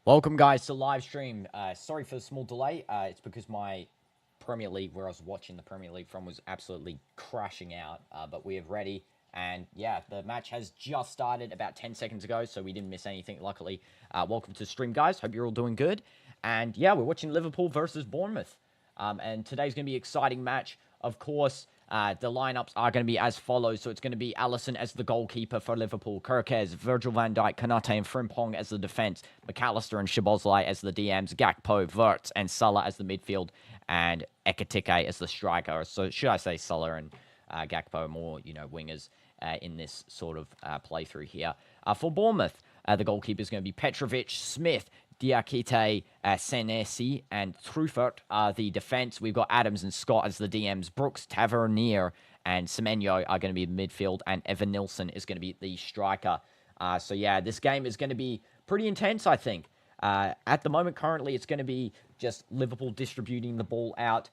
Welcome, guys, to live stream. Sorry for the small delay. It's because my Premier League, where I was watching the Premier League from, was absolutely crashing out. But we are ready, and yeah, the match has just started about 10 seconds ago, so we didn't miss anything. Luckily, welcome to the stream, guys. Hope you're all doing good. And yeah, we're watching Liverpool versus Bournemouth. And today's going to be an exciting match. Of course, the lineups are going to be as follows. So it's going to be Alisson as the goalkeeper for Liverpool, Kirkez, Virgil van Dijk, Kanate, and Frimpong as the defense, McAllister and Szoboszlai as the DMs, Gakpo, Wirtz, and Salah as the midfield, and Ekitike as the striker. So should I say Salah and Gakpo are more, wingers in this sort of playthrough here. For Bournemouth, the goalkeeper is going to be Petrovic, Smith, Diakite, Senesi, and Truffert are the defense. We've got Adams and Scott as the DMs. Brooks, Tavernier, and Semenyo are going to be midfield, and Evan Nilsson is going to be the striker. So yeah, this game is going to be pretty intense, I think. At the moment, currently, it's going to be just Liverpool distributing the ball out.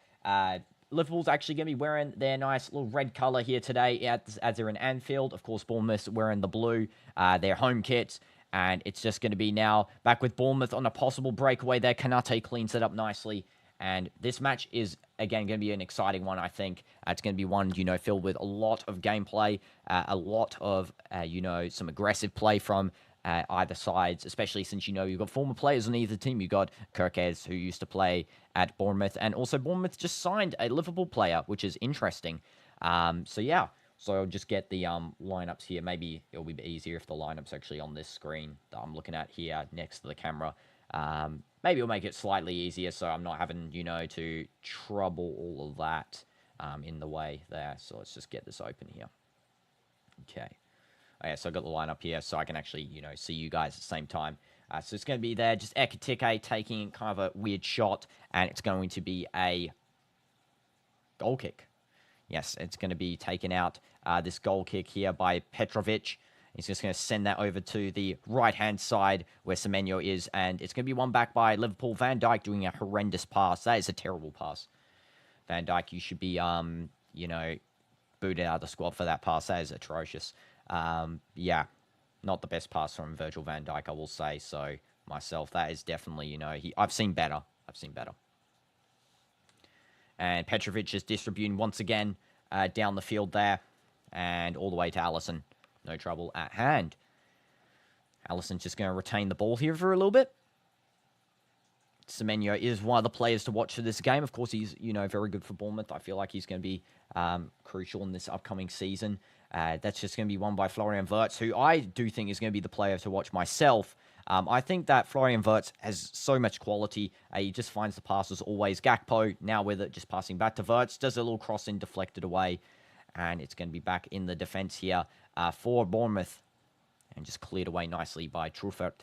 Liverpool's actually going to be wearing their nice little red colour here today as they're in Anfield. Of course, Bournemouth wearing the blue, their home kits. And it's just going to be now back with Bournemouth on a possible breakaway there. Kanate cleans it up nicely. And this match is, again, going to be an exciting one, I think. It's going to be one, filled with a lot of gameplay, a lot of, some aggressive play from either sides, especially since, you've got former players on either team. You've got Kirkez, who used to play at Bournemouth. And also Bournemouth just signed a Liverpool player, which is interesting. Yeah. So I'll just get the lineups here. Maybe it'll be easier if the lineup's actually on this screen that I'm looking at here next to the camera. Maybe it'll make it slightly easier so I'm not having, to trouble all of that in the way there. So let's just get this open here. Okay. Okay, so I got the lineup here so I can actually, see you guys at the same time. So it's going to be there, just Ekitike taking kind of a weird shot, and it's going to be a goal kick. Yes, it's going to be taken out, this goal kick here by Petrovic. He's just going to send that over to the right-hand side where Semenyo is, and it's going to be won back by Liverpool. Van Dijk doing a horrendous pass. That is a terrible pass. Van Dijk, you should be, booted out of the squad for that pass. That is atrocious. Yeah, not the best pass from Virgil van Dijk, I will say so myself. That is definitely, I've seen better. And Petrovic is distributing once again down the field there. And all the way to Alisson. No trouble at hand. Alisson's just going to retain the ball here for a little bit. Semenyo is one of the players to watch for this game. Of course, he's, very good for Bournemouth. I feel like he's going to be crucial in this upcoming season. That's just going to be won by Florian Wirtz, who I do think is going to be the player to watch myself. I think that Florian Wirtz has so much quality. He just finds the passes always. Gakpo, now with it, just passing back to Wirtz, does a little crossing, deflected away. And it's going to be back in the defense here for Bournemouth. And just cleared away nicely by Truffert.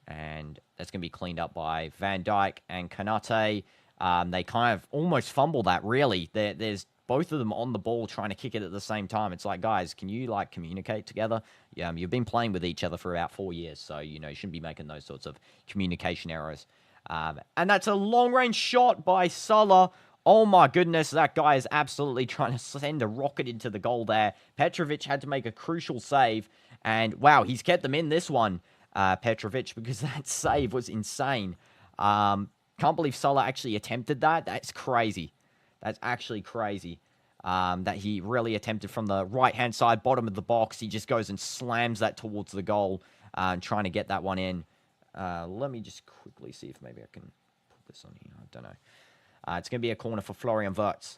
And that's going to be cleaned up by Van Dijk and Kanate. They kind of almost fumble that, really. There's both of them on the ball trying to kick it at the same time. It's like, guys, can you, communicate together? You've been playing with each other for about 4 years, so, you shouldn't be making those sorts of communication errors. And that's a long-range shot by Salah. Oh, my goodness, that guy is absolutely trying to send a rocket into the goal there. Petrovic had to make a crucial save, and, wow, he's kept them in this one, Petrovic, because that save was insane. Can't believe Salah actually attempted that. That's crazy. That's actually crazy that he really attempted from the right-hand side, bottom of the box. He just goes and slams that towards the goal, trying to get that one in. Let me just quickly see if maybe I can put this on here. I don't know. It's going to be a corner for Florian Wirtz.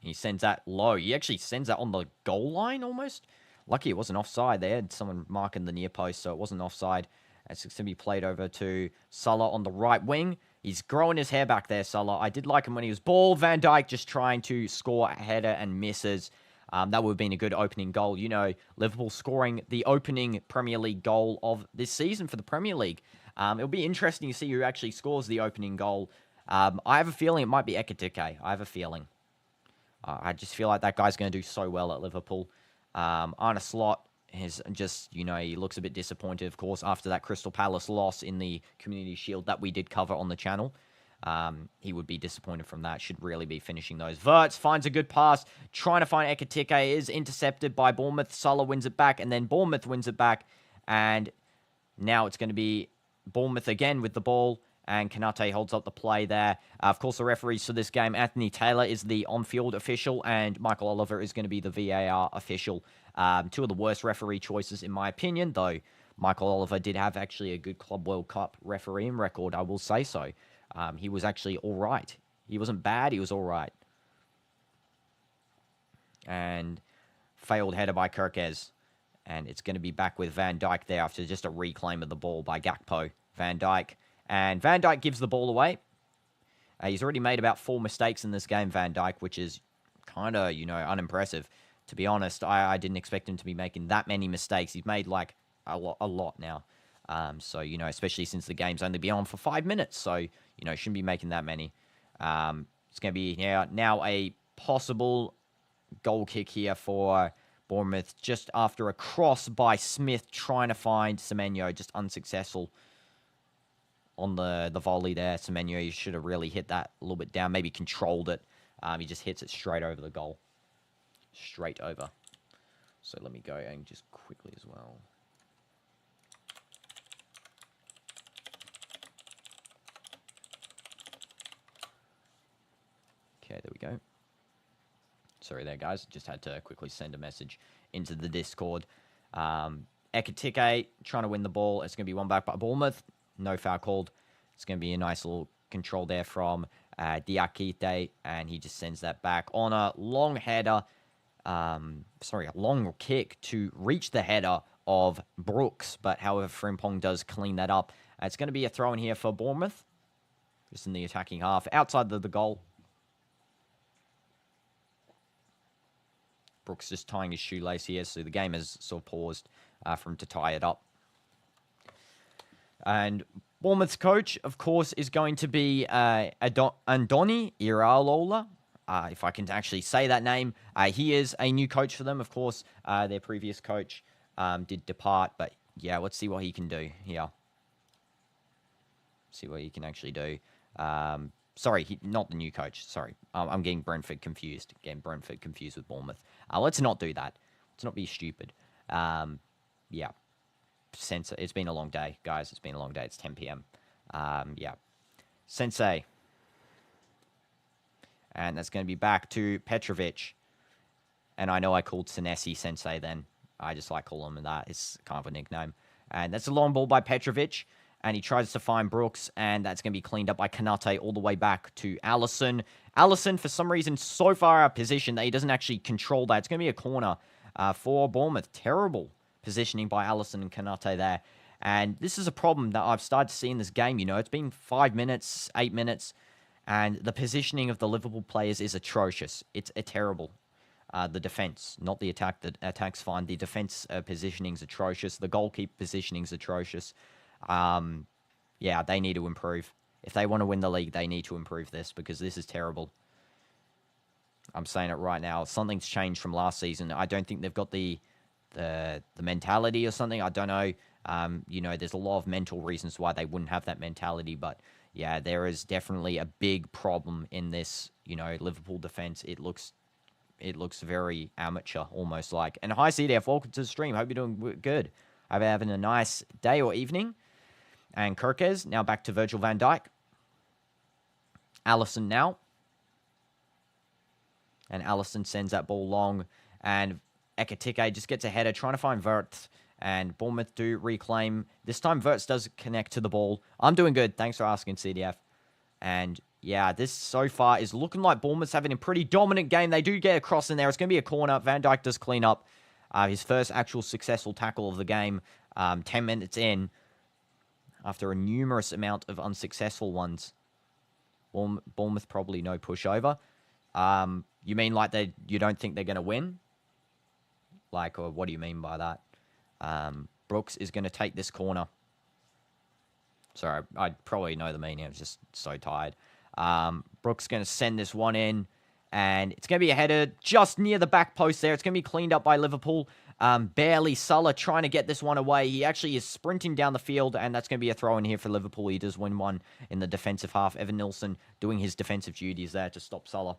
He sends that low. He actually sends that on the goal line almost. Lucky it wasn't offside. They had someone marking the near post, so it wasn't offside. It's going to be played over to Salah on the right wing. He's growing his hair back there, Salah. I did like him when he was bald. Van Dijk just trying to score a header and misses. That would have been a good opening goal. Liverpool scoring the opening Premier League goal of this season for the Premier League. It'll be interesting to see who actually scores the opening goal. I have a feeling it might be Ekitike. I have a feeling. I just feel like that guy's going to do so well at Liverpool. Arne Slot is just, he looks a bit disappointed, of course, after that Crystal Palace loss in the Community Shield that we did cover on the channel. He would be disappointed from that. Should really be finishing those. Wirtz finds a good pass. Trying to find Ekitike. Is intercepted by Bournemouth. Salah wins it back. And then Bournemouth wins it back. And Now it's going to be Bournemouth again with the ball, and Kanate holds up the play there. Of course, the referees for this game, Anthony Taylor is the on-field official, and Michael Oliver is going to be the VAR official. Two of the worst referee choices, in my opinion, though Michael Oliver did have actually a good Club World Cup refereeing record, I will say so. He was actually all right. He wasn't bad, he was all right. And failed header by Kirkes. And it's going to be back with Van Dijk there after just a reclaim of the ball by Gakpo. Van Dijk. And Van Dijk gives the ball away. He's already made about 4 mistakes in this game, Van Dijk, which is kind of, unimpressive. To be honest, I didn't expect him to be making that many mistakes. He's made, like, a lot now. So, especially since the game's only been on for 5 minutes. So, shouldn't be making that many. It's going to be now a possible goal kick here for Bournemouth, just after a cross by Smith trying to find Semenyo, just unsuccessful on the volley there. Semenyo, you should have really hit that a little bit down, maybe controlled it. He just hits it straight over the goal. Straight over. So let me go and just quickly as well. Okay, there we go. Sorry there, guys. Just had to quickly send a message into the Discord. Ekitike trying to win the ball. It's going to be one back by Bournemouth. No foul called. It's going to be a nice little control there from Diakite, and he just sends that back on a long header. A long kick to reach the header of Brooks, but however, Frimpong does clean that up. It's going to be a throw in here for Bournemouth, just in the attacking half, outside the goal. Brooks just tying his shoelace here, so the game has sort of paused for him to tie it up. And Bournemouth's coach, of course, is going to be Andoni Iraola. If I can actually say that name. He is a new coach for them, of course. Their previous coach did depart, but yeah, let's see what he can do here. See what he can actually do. Sorry, not the new coach. Sorry, I'm getting Brentford confused. With Bournemouth. Let's not do that. Let's not be stupid. Yeah. Sensei. It's been a long day, guys. It's been a long day. It's 10 p.m. Yeah. Sensei. And that's going to be back to Petrovic. And I know I called Senesi Sensei then. I just like calling him that. It's kind of a nickname. And that's a long ball by Petrovic. And he tries to find Brooks, and that's going to be cleaned up by Kanate all the way back to Allison. Allison, for some reason, so far out of position that he doesn't actually control that. It's going to be a corner for Bournemouth. Terrible positioning by Allison and Kanate there. And this is a problem that I've started to see in this game. It's been 5 minutes, 8 minutes, and the positioning of the Liverpool players is atrocious. It's terrible. The defense, not the attack. The attack's fine. The defense positioning's atrocious. The goalkeeper positioning's atrocious. Yeah, they need to improve. If they want to win the league, they need to improve this, because this is terrible. I'm saying it right now. Something's changed from last season. I don't think they've got the mentality or something. I don't know. There's a lot of mental reasons why they wouldn't have that mentality, but yeah, there is definitely a big problem in this, Liverpool defense. It looks very amateur, almost like. And hi, CDF, welcome to the stream. Hope you're doing good. Hope you're having a nice day or evening. And Kirkes, now back to Virgil van Dijk. Allison now. And Allison sends that ball long. And Ekitike just gets a header, trying to find Wirtz. And Bournemouth do reclaim. This time, Wirtz does connect to the ball. I'm doing good. Thanks for asking, CDF. And yeah, this so far is looking like Bournemouth's having a pretty dominant game. They do get a cross in there. It's going to be a corner. Van Dijk does clean up. His first actual successful tackle of the game. 10 minutes in. After a numerous amount of unsuccessful ones. Bournemouth probably no pushover. You mean like you don't think they're going to win? Like, or what do you mean by that? Brooks is going to take this corner. Sorry, I probably know the meaning. I'm just so tired. Brooks going to send this one in. And it's going to be a header just near the back post there. It's going to be cleaned up by Liverpool. Barely. Salah trying to get this one away. He actually is sprinting down the field, and that's going to be a throw in here for Liverpool. He does win one in the defensive half. Evan Nilsson doing his defensive duties there to stop Salah.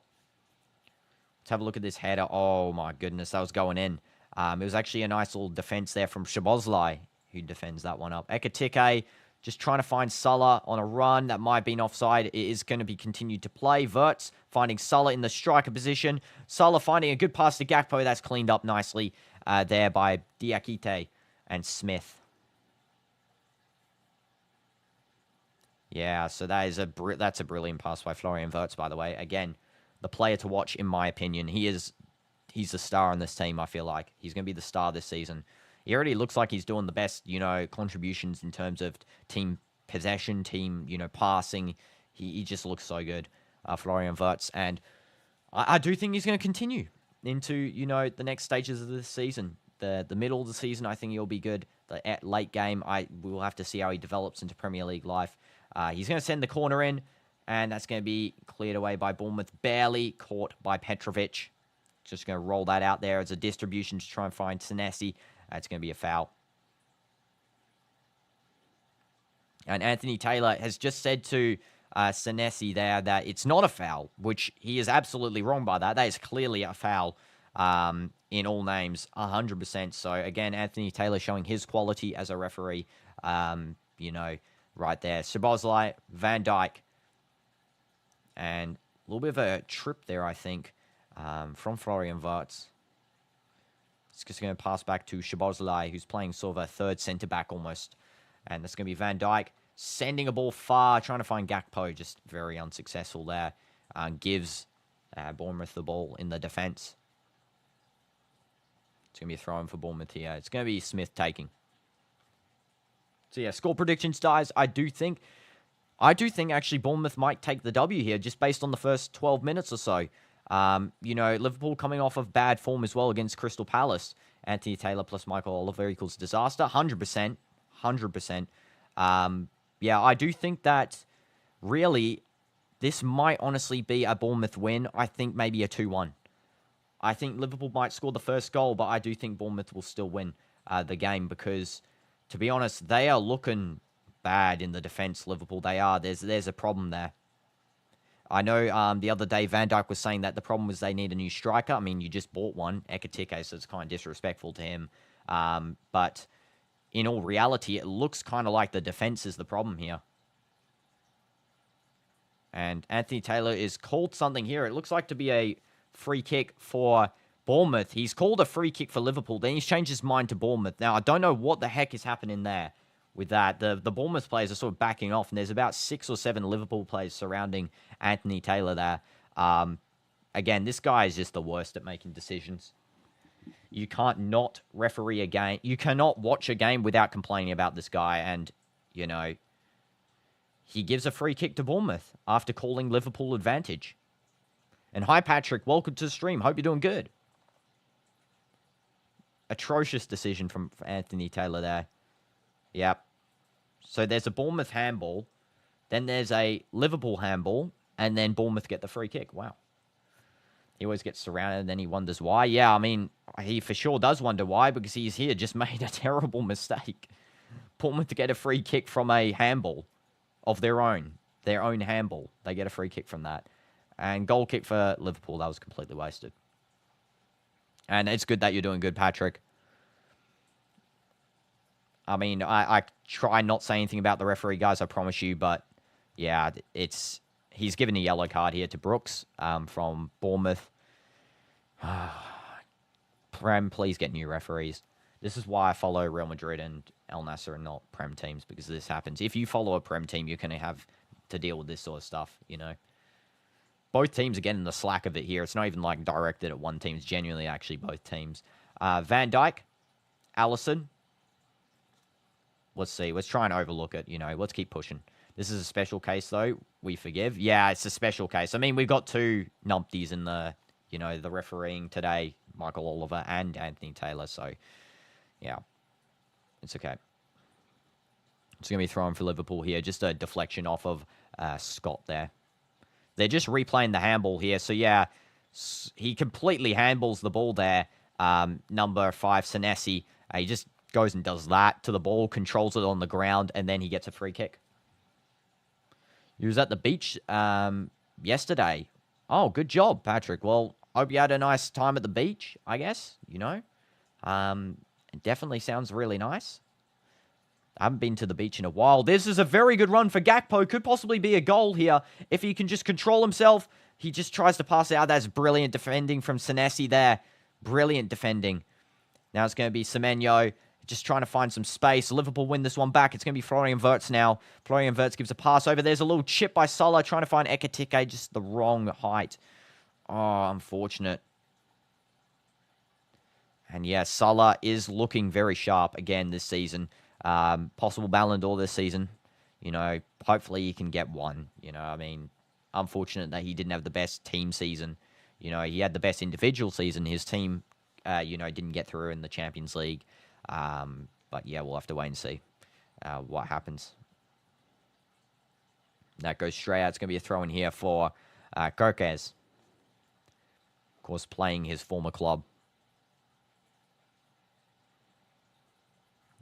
Let's have a look at this header. Oh, my goodness. That was going in. It was actually a nice little defense there from Szoboszlai, who defends that one up. Ekatike just trying to find Salah on a run. That might have been offside. It is going to be continued to play. Wirtz finding Salah in the striker position. Salah finding a good pass to Gakpo. That's cleaned up nicely there by Diakite and Smith. Yeah, so that's a brilliant pass by Florian Wirtz, by the way. Again, the player to watch, in my opinion. He's the star on this team, I feel like. He's going to be the star this season. He already looks like he's doing the best, contributions in terms of team possession, team, passing. He just looks so good, Florian Wirtz. And I do think he's going to continue into, the next stages of this season. The middle of the season, I think he'll be good. The late game, we'll have to see how he develops into Premier League life. He's going to send the corner in, and that's going to be cleared away by Bournemouth. Barely caught by Petrovic. Just going to roll that out there as a distribution to try and find Senesi. It's going to be a foul. And Anthony Taylor has just said to Senesi there that it's not a foul, which he is absolutely wrong by that. That is clearly a foul in all names, 100%. So, again, Anthony Taylor showing his quality as a referee, right there. Szoboszlai, Van Dijk, and a little bit of a trip there, I think, from Florian Wirtz. It's just going to pass back to Szoboszlai, who's playing sort of a third centre-back almost. And that's going to be Van Dijk sending a ball far, trying to find Gakpo, just very unsuccessful there. Gives Bournemouth the ball in the defence. It's going to be a throw-in for Bournemouth here. It's going to be Smith taking. So, yeah, score predictions, guys. I do think actually Bournemouth might take the W here, just based on the first 12 minutes or so. Liverpool coming off of bad form as well against Crystal Palace. Anthony Taylor plus Michael Oliver equals disaster. 100%. 100%. I do think that really this might honestly be a Bournemouth win. I think maybe a 2-1. I think Liverpool might score the first goal, but I do think Bournemouth will still win the game because, to be honest, they are looking bad in the defence, Liverpool. They are. There's a problem there. I know the other day Van Dijk was saying that the problem was they need a new striker. I mean, you just bought one, Ekatike, so it's kind of disrespectful to him. But in all reality, it looks kind of like the defence is the problem here. And Anthony Taylor is called something here. It looks like to be a free kick for Bournemouth. He's called a free kick for Liverpool. Then he's changed his mind to Bournemouth. Now, I don't know what the heck is happening there with that. The Bournemouth players are sort of backing off, and there's about 6 or 7 Liverpool players surrounding Anthony Taylor there. Again, this guy is just the worst at making decisions. You can't not referee a game. You cannot watch a game without complaining about this guy. And, he gives a free kick to Bournemouth after calling Liverpool advantage. And hi, Patrick. Welcome to the stream. Hope you're doing good. Atrocious decision from Anthony Taylor there. Yep. So there's a Bournemouth handball. Then there's a Liverpool handball. And then Bournemouth get the free kick. Wow. He always gets surrounded and then he wonders why. Yeah, I mean, he for sure does wonder why because he's here just made a terrible mistake. Bournemouth to get a free kick from a handball of their own handball. They get a free kick from that. And goal kick for Liverpool. That was completely wasted. And it's good that you're doing good, Patrick. I mean, I try not to say anything about the referee, guys, I promise you. But, yeah, he's given a yellow card here to Brooks from Bournemouth. Prem, please get new referees. This is why I follow Real Madrid and El Nasser and not Prem teams, because this happens. If you follow a Prem team, you're going to have to deal with this sort of stuff, Both teams are getting the slack of it here. It's not even like directed at one team. It's genuinely actually both teams. Van Dijk, Allison. Let's see. Let's try and overlook it. Let's keep pushing. This is a special case, though. We forgive. Yeah, it's a special case. I mean, we've got 2 numpties in the refereeing today. Michael Oliver and Anthony Taylor. So, yeah. It's okay. It's going to be thrown for Liverpool here. Just a deflection off of Scott there. They're just replaying the handball here. So, yeah, he completely handballs the ball there. Number 5, Senesi. He just goes and does that to the ball, controls it on the ground, and then he gets a free kick. He was at the beach yesterday. Oh, good job, Patrick. Well, hope you had a nice time at the beach, I guess, It definitely sounds really nice. I haven't been to the beach in a while. This is a very good run for Gakpo. Could possibly be a goal here if he can just control himself. He just tries to pass it out. That's brilliant defending from Senesi there. Brilliant defending. Now it's going to be Semenyo just trying to find some space. Liverpool win this one back. It's going to be Florian Wirtz now. Florian Wirtz gives a pass over. There's a little chip by Salah trying to find Ekitike, just the wrong height. Oh, unfortunate. And yeah, Salah is looking very sharp again this season. Possible Ballon d'Or this season. You know, hopefully he can get one. You know, I mean, unfortunate that he didn't have the best team season. You know, he had the best individual season. His team, you know, didn't get through in the Champions League. But yeah, we'll have to wait and see what happens. That goes straight out. It's going to be a throw in here for Kirkes. Of course, playing his former club.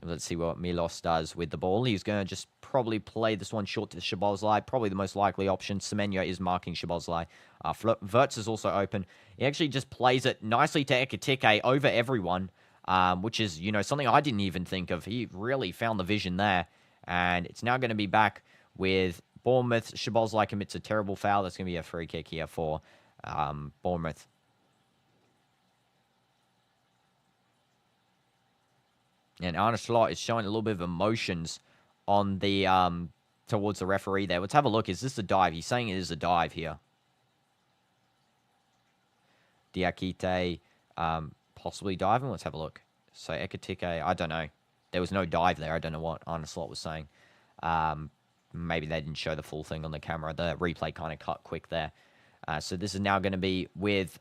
Let's see what Milos does with the ball. He's going to just probably play this one short to Szoboszlai. Probably the most likely option. Semenyo is marking Szoboszlai. Wirtz is also open. He actually just plays it nicely to Ekitike over everyone, which is, you know, something I didn't even think of. He really found the vision there. And it's now going to be back with Bournemouth. Szoboszlai commits a terrible foul. That's going to be a free kick here for Bournemouth. And Arne Slot is showing a little bit of emotions on the towards the referee there. Let's have a look. Is this a dive? He's saying it is a dive here. Diakite possibly diving. Let's have a look. So Ekitike, I don't know. There was no dive there. I don't know what Arne Slot was saying. Maybe they didn't show the full thing on the camera. The replay kind of cut quick there. So this is now going to be with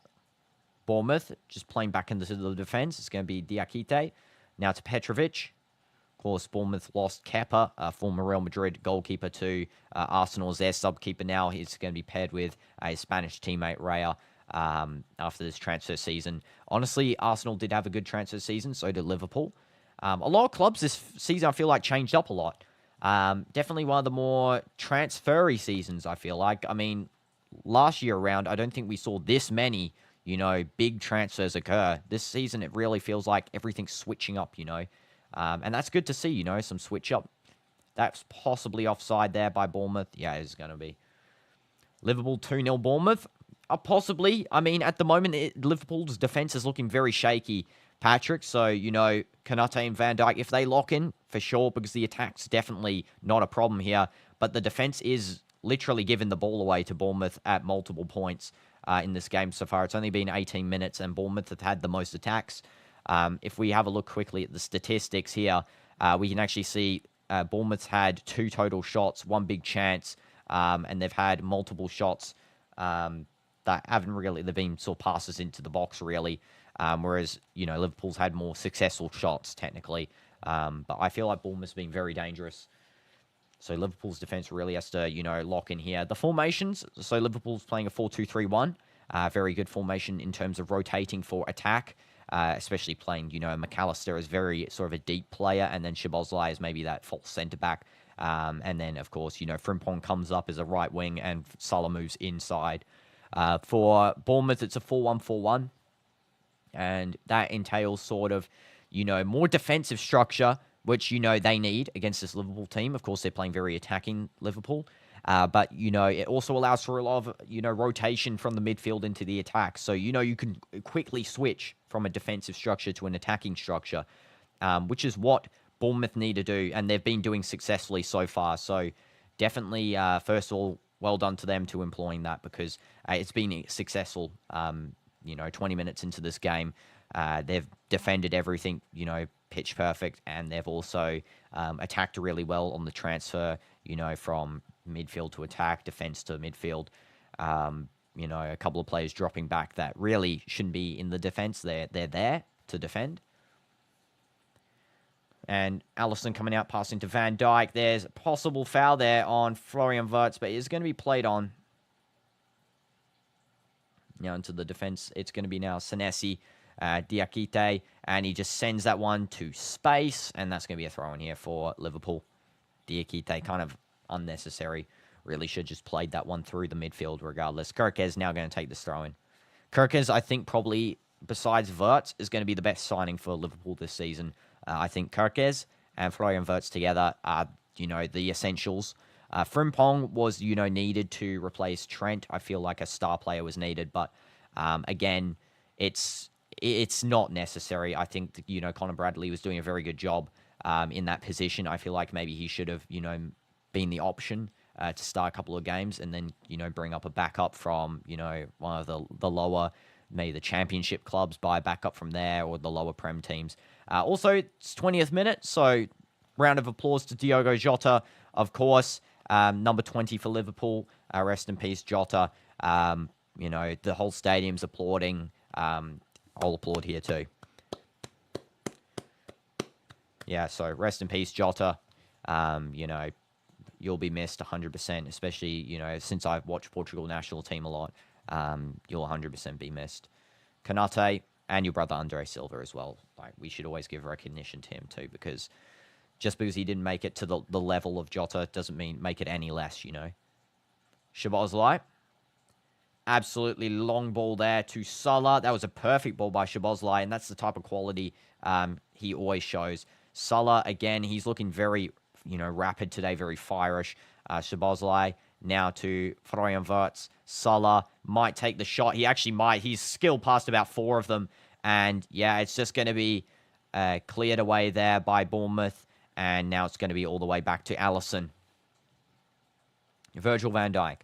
Bournemouth, just playing back into the defense. It's going to be Diakite. Now to Petrovic. Of course, Bournemouth lost Kepa, former Real Madrid goalkeeper, to Arsenal as their sub-keeper now. He's going to be paired with a Spanish teammate, Raya, after this transfer season. Honestly, Arsenal did have a good transfer season, so did Liverpool. A lot of clubs this season, I feel like, changed up a lot. Definitely one of the more transfery seasons, I feel like. I mean, last year around, I don't think we saw this many, you know, big transfers occur. This season, it really feels like everything's switching up, you know. And that's good to see, you know, some switch up. That's possibly offside there by Bournemouth. Yeah, it's going to be. Liverpool 2-0 Bournemouth. Possibly. I mean, at the moment, Liverpool's defense is looking very shaky, Patrick. So, you know, Konate and Van Dijk, if they lock in, for sure, because the attack's definitely not a problem here. But the defense is literally giving the ball away to Bournemouth at multiple points in this game so far. It's only been 18 minutes, and Bournemouth have had the most attacks. If we have a look quickly at the statistics here, we can actually see Bournemouth's had 2 total shots, 1 big chance, and they've had multiple shots that haven't really, they've been sort of passes into the box, really. Whereas, you know, Liverpool's had more successful shots, technically. But I feel like Bournemouth's been very dangerous. So Liverpool's defense really has to, you know, lock in here. The formations, so Liverpool's playing a 4-2-3-1. Very good formation in terms of rotating for attack, especially playing, you know, McAllister is very sort of a deep player, and then Szoboszlai is maybe that false centre-back. And then, of course, you know, Frimpong comes up as a right wing, and Salah moves inside. For Bournemouth, it's a 4-1-4-1. And that entails sort of, you know, more defensive structure, which, you know, they need against this Liverpool team. Of course, they're playing very attacking Liverpool. But, you know, it also allows for a lot of, you know, rotation from the midfield into the attack. So, you know, you can quickly switch from a defensive structure to an attacking structure, which is what Bournemouth need to do. And they've been doing successfully so far. So, definitely, first of all, well done to them to employing that, because it's been successful. You know, 20 minutes into this game, they've defended everything, you know, pitch perfect, and they've also attacked really well on the transfer, you know, from midfield to attack, defense to midfield. You know, a couple of players dropping back that really shouldn't be in the defense. They're there to defend. And Alisson coming out, passing to Van Dijk. There's a possible foul there on Florian Wirtz, but it's going to be played on. Now into the defense, it's going to be now Senesi, Diakite, and he just sends that one to space, and that's going to be a throw in here for Liverpool. Diakite, kind of unnecessary. Really should just played that one through the midfield regardless. Kirkes now going to take this throw in. Kirkes, I think, probably, besides Wirtz, is going to be the best signing for Liverpool this season. I think Kirkes and Florian Wirtz together are, the essentials. Frimpong was, needed to replace Trent. I feel like a star player was needed, but again, it's not necessary. I think, Conor Bradley was doing a very good job in that position. I feel like maybe he should have, been the option to start a couple of games and then, bring up a backup from, one of the lower, maybe the championship clubs, buy a backup from there, or the lower Prem teams. Also, it's 20th minute, so round of applause to Diogo Jota, of course. Number 20 for Liverpool. Rest in peace, Jota. The whole stadium's applauding. I'll applaud here too. Yeah, so rest in peace, Jota. You'll be missed 100%, especially, since I've watched Portugal national team a lot. You'll 100% be missed. Kanate and your brother Andre Silva as well. Like, we should always give recognition to him too, because just because he didn't make it to the level of Jota doesn't mean make it any less, Szoboszlai. Absolutely long ball there to Salah. That was a perfect ball by Szoboszlai, and that's the type of quality he always shows. Salah, again, he's looking very, rapid today, very firish. Szoboszlai now to Florian Wirtz. Salah might take the shot. He actually might. He's skilled past about 4 of them. And, yeah, it's just going to be cleared away there by Bournemouth. And now it's going to be all the way back to Alisson. Virgil van Dijk.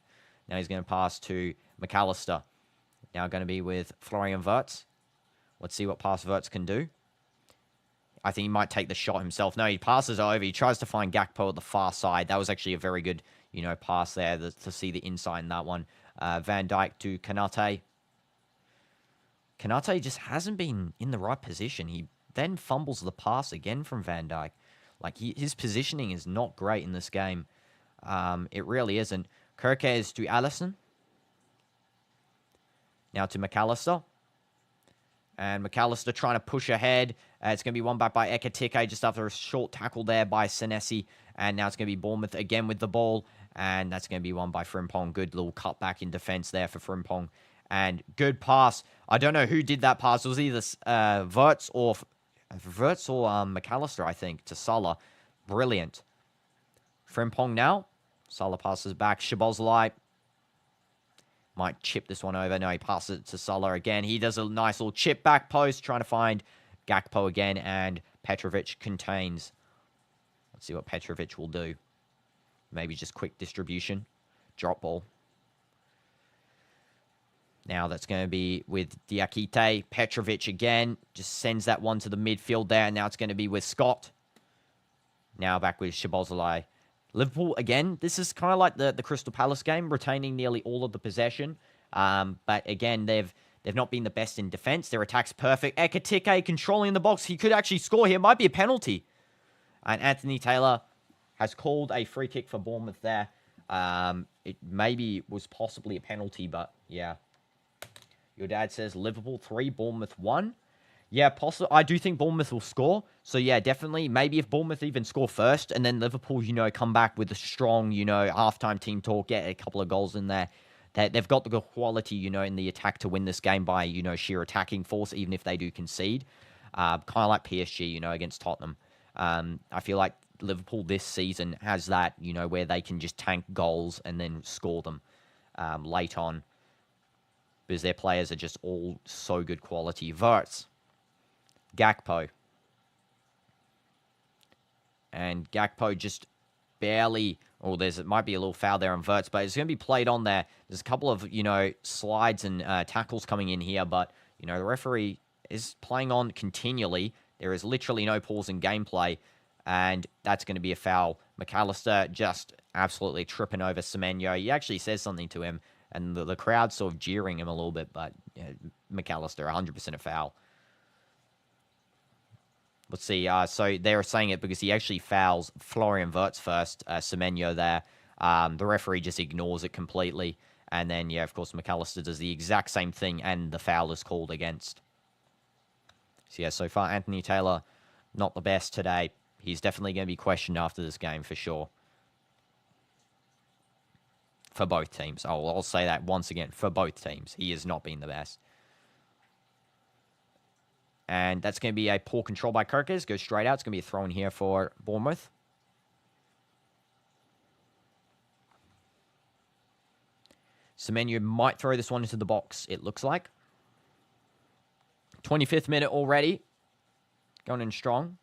Now he's going to pass to McAllister. Now going to be with Florian Wirtz. Let's see what pass Wirtz can do. I think he might take the shot himself. No, he passes over. He tries to find Gakpo at the far side. That was actually a very good, pass there to see the inside in that one. Van Dijk to Kanate. Kanate just hasn't been in the right position. He then fumbles the pass again from Van Dijk. Like, his positioning is not great in this game. It really isn't. Kerkez to Alisson. Now to McAllister. And McAllister trying to push ahead. It's going to be won back by Ekitike just after a short tackle there by Senesi. And now it's going to be Bournemouth again with the ball. And that's going to be won by Frimpong. Good little cutback in defense there for Frimpong. And good pass. I don't know who did that pass. It was either Wirtz or McAllister, I think, to Salah. Brilliant. Frimpong now. Salah passes back. Szoboszlai might chip this one over. No, he passes it to Salah again. He does a nice little chip back post, trying to find Gakpo again, and Petrovic contains. Let's see what Petrovic will do. Maybe just quick distribution. Drop ball. Now that's going to be with Diakite. Petrovic again. Just sends that one to the midfield there. And now it's going to be with Scott. Now back with Szoboszlai. Liverpool, again, this is kind of like the Crystal Palace game, retaining nearly all of the possession. But again, they've not been the best in defense. Their attack's perfect. Ekitike controlling the box. He could actually score here. Might be a penalty. And Anthony Taylor has called a free kick for Bournemouth there. It maybe was possibly a penalty, but yeah. Your dad says Liverpool 3, Bournemouth 1. Yeah, possibly. I do think Bournemouth will score. So, yeah, definitely. Maybe if Bournemouth even score first and then Liverpool, come back with a strong, halftime team talk, get a couple of goals in there. They've got the quality, in the attack to win this game by, sheer attacking force, even if they do concede. Kind of like PSG, against Tottenham. I feel like Liverpool this season has that, where they can just tank goals and then score them late on. Because their players are just all so good quality. Wirtz. Gakpo. And Gakpo just barely... Oh, it might be a little foul there on Wirtz, but it's going to be played on there. There's a couple of, slides and tackles coming in here, but, the referee is playing on continually. There is literally no pause in gameplay, and that's going to be a foul. McAllister just absolutely tripping over Semenyo. He actually says something to him, and the crowd's sort of jeering him a little bit, but McAllister, 100% a foul. Let's see. So they're saying it because he actually fouls Florian Wirtz first, Semenyo there. The referee just ignores it completely. And then, yeah, of course, McAllister does the exact same thing, and the foul is called against. So, yeah, so far, Anthony Taylor, not the best today. He's definitely going to be questioned after this game, for sure. For both teams. I'll say that once again. For both teams. He has not been the best. And that's going to be a poor control by Kirkers. Goes straight out. It's going to be a throw in here for Bournemouth. Semenyo might throw this one into the box, it looks like. 25th minute already. Going in strong.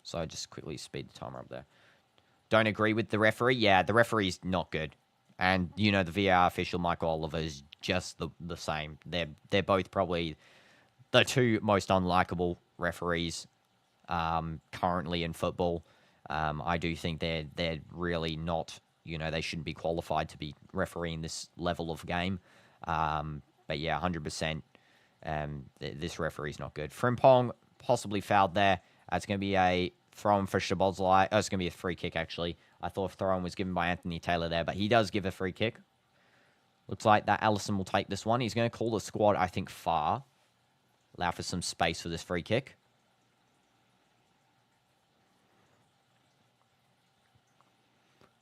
So just quickly speed the timer up there. Don't agree with the referee. Yeah, the referee's not good. And, you know, the VAR official, Michael Oliver, is just the same. They're both probably the two most unlikable referees currently in football. I do think they're really not, you know, they shouldn't be qualified to be refereeing this level of game. But yeah, 100%. This referee's not good. Frimpong possibly fouled there. It's going to be a throw-in for Szoboszlai. Oh, it's going to be a free kick, actually. I thought a throw-in was given by Anthony Taylor there, but he does give a free kick. Looks like that Allison will take this one. He's going to call the squad, I think, far. Allow for some space for this free kick.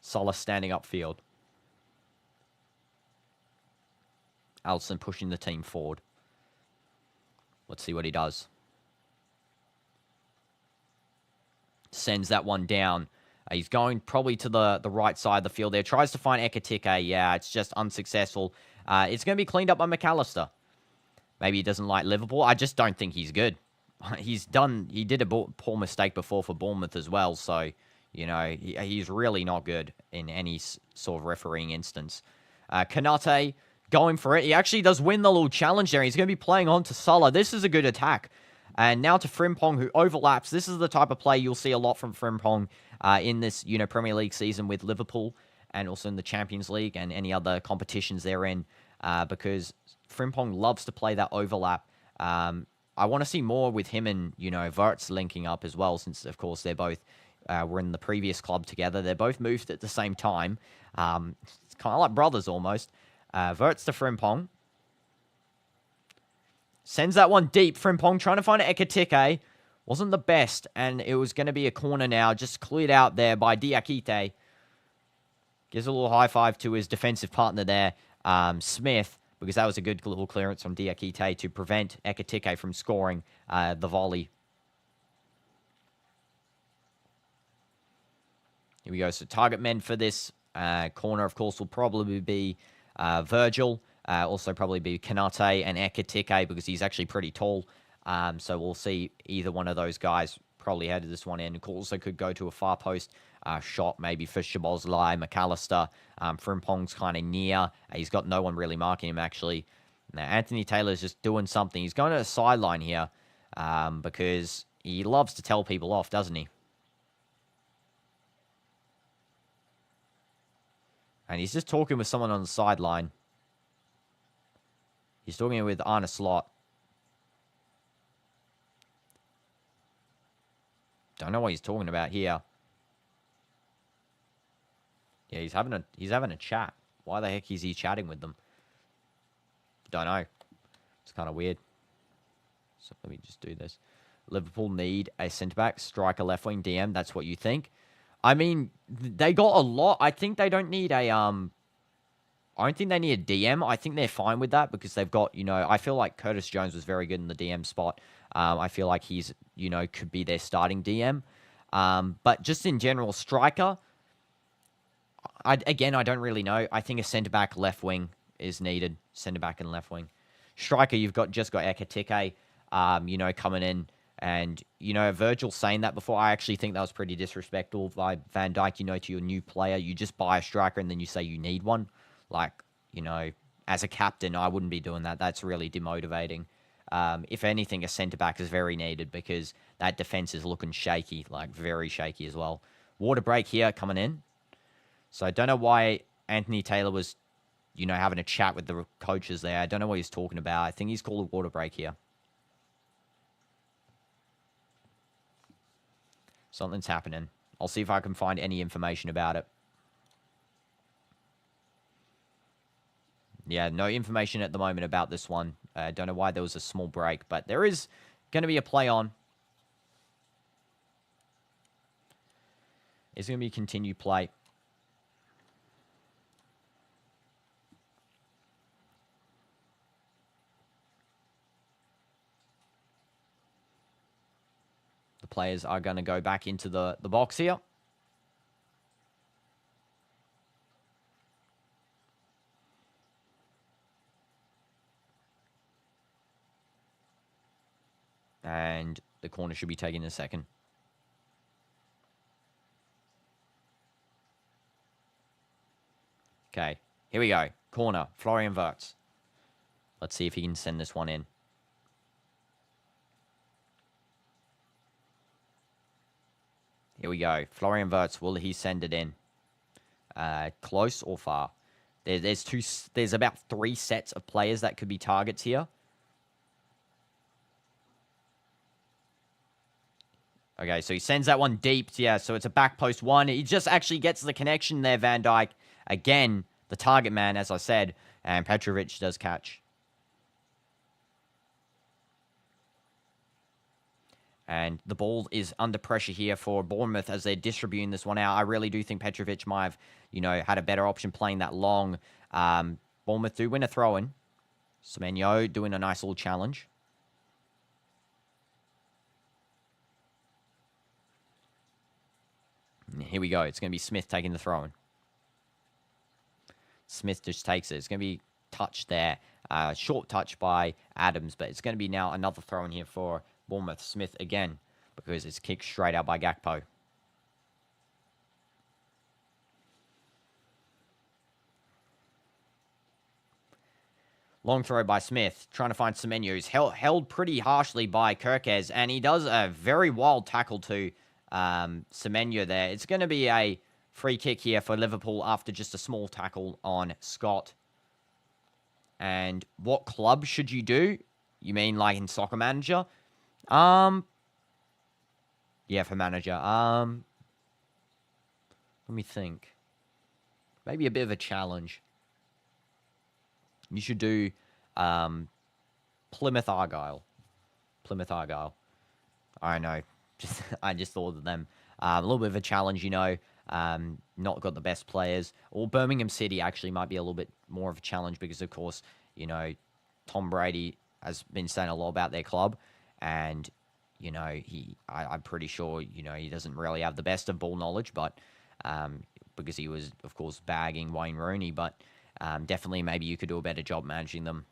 Salah standing upfield. Allison pushing the team forward. Let's see what he does. Sends that one down. He's going probably to the right side of the field there. Tries to find Ekatike. Yeah, it's just unsuccessful. It's going to be cleaned up by McAllister. Maybe he doesn't like Liverpool. I just don't think he's good. He did a poor mistake before for Bournemouth as well. So, you know, he's really not good in any sort of refereeing instance. Kanate going for it. He actually does win the little challenge there. He's going to be playing on to Salah. This is a good attack. And now to Frimpong, who overlaps. This is the type of play you'll see a lot from Frimpong in this, you know, Premier League season with Liverpool and also in the Champions League and any other competitions they're in, because Frimpong loves to play that overlap. I want to see more with him and, you know, Wirtz linking up as well, since, of course, they're both were in the previous club together. They're both moved at the same time. It's kind of like brothers almost. Wirtz to Frimpong. Sends that one deep. Frimpong trying to find Ekatike. Wasn't the best, and it was going to be a corner now. Just cleared out there by Diakite. Gives a little high five to his defensive partner there, Smith, because that was a good little clearance from Diakite to prevent Ekatike from scoring the volley. Here we go. So target men for this corner, of course, will probably be Virgil. Also probably be Kanate and Ekatike because he's actually pretty tall. So we'll see either one of those guys probably headed this one in. Also could go to a far post shot, maybe for Szoboszlai, McAllister. Frimpong's kind of near. He's got no one really marking him, actually. Now, Anthony Taylor's just doing something. He's going to a sideline here because he loves to tell people off, doesn't he? And he's just talking with someone on the sideline. He's talking with Arne Slot. Don't know what he's talking about here. Yeah, he's having a chat. Why the heck is he chatting with them? Don't know. It's kind of weird. So let me just do this. Liverpool need a centre-back, striker, left wing, DM. That's what you think. I mean, they got a lot. I think they don't need a I don't think they need a DM. I think they're fine with that because they've got, you know, I feel like Curtis Jones was very good in the DM spot. I feel like he's, you know, could be their starting DM. But just in general, striker, I don't really know. I think a centre-back left wing is needed. Centre-back and left wing. Striker, you've just got Ekatike, you know, coming in. And, you know, Virgil saying that before, I actually think that was pretty disrespectful by Van Dijk, you know, to your new player. You just buy a striker and then you say you need one. Like, you know, as a captain, I wouldn't be doing that. That's really demotivating. If anything, a centre-back is very needed because that defence is looking shaky, like very shaky as well. Water break here coming in. So I don't know why Anthony Taylor was, you know, having a chat with the coaches there. I don't know what he's talking about. I think he's called a water break here. Something's happening. I'll see if I can find any information about it. Yeah, no information at the moment about this one. I don't know why there was a small break, but there is going to be a play on. It's going to be continued play. players are going to go back into the box here. And the corner should be taken in a second. Okay, here we go. Corner, Florian Wirtz. Let's see if he can send this one in. Here we go. Florian Wirtz, will he send it in? Close or far? There's about 3 sets of players that could be targets here. Okay, so he sends that one deep. Yeah, so it's a back post one. He just actually gets the connection there, Van Dijk. Again, the target man, as I said. And Petrovic does catch. And the ball is under pressure here for Bournemouth as they're distributing this one out. I really do think Petrovic might have, had a better option playing that long. Bournemouth do win a throw-in. Semenyo doing a nice little challenge. Here we go. It's going to be Smith taking the throw-in. Smith just takes it. It's going to be touch there. Short touch by Adams, but it's going to be now another throw-in here for Bournemouth. Smith again, because it's kicked straight out by Gakpo. Long throw by Smith, trying to find Semenyo. He's held pretty harshly by Kirkes, and he does a very wild tackle to Semenyo there. It's going to be a free kick here for Liverpool after just a small tackle on Scott. And what club should you do? You mean like in Soccer Manager? Yeah, for Manager. Let me think. Maybe a bit of a challenge. You should do Plymouth Argyle. Plymouth Argyle. I don't know. I just thought of them. A little bit of a challenge, not got the best players. Or Birmingham City actually might be a little bit more of a challenge because, of course, Tom Brady has been saying a lot about their club. And, I'm pretty sure, he doesn't really have the best of ball knowledge, but because he was, of course, bagging Wayne Rooney. But definitely maybe you could do a better job managing them.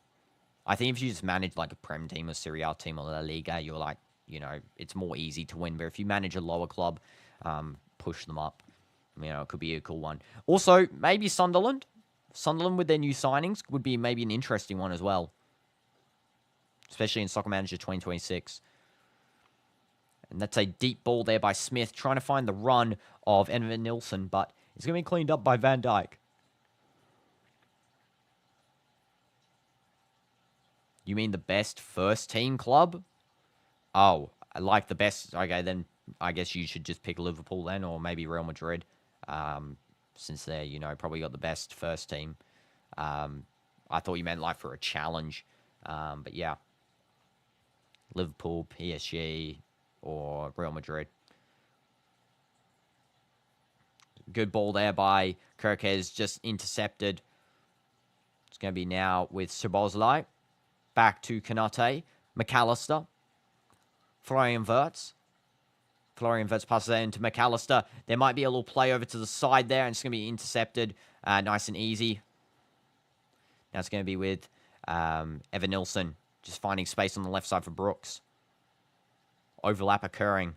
I think if you just manage like a Prem team or Serie A team or La Liga, you're like, it's more easy to win. But if you manage a lower club, push them up. It could be a cool one. Also, maybe Sunderland. Sunderland with their new signings would be maybe an interesting one as well. Especially in Soccer Manager 2026. And that's a deep ball there by Smith, trying to find the run of Evan Nilsson, but it's going to be cleaned up by Van Dijk. You mean the best first team club? Oh, I like the best. Okay, then I guess you should just pick Liverpool then, or maybe Real Madrid, since they're, probably got the best first team. I thought you meant like for a challenge. But yeah. Liverpool, PSG, or Real Madrid. Good ball there by Kirkes, just intercepted. It's going to be now with Szoboszlai. Back to Konate. McAllister. Florian Wirtz. Florian Wirtz passes that into McAllister. There might be a little play over to the side there, and it's going to be intercepted. Nice and easy. Now it's going to be with Evan Nilsson. Just finding space on the left side for Brooks. Overlap occurring.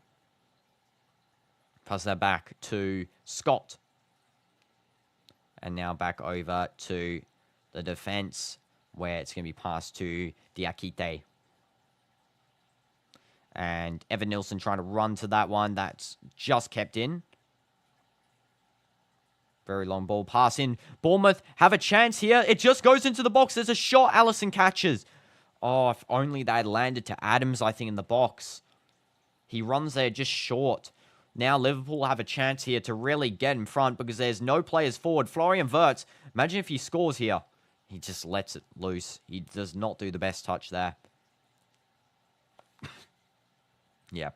Pass that back to Scott. And now back over to the defense, where it's going to be passed to Diakite. And Evan Nilsson trying to run to that one. That's just kept in. Very long ball pass in. Bournemouth have a chance here. It just goes into the box. There's a shot. Allison catches. Oh, if only they had landed to Adams, I think, in the box. He runs there just short. Now Liverpool have a chance here to really get in front because there's no players forward. Florian Wirtz, imagine if he scores here. He just lets it loose. He does not do the best touch there. Yeah.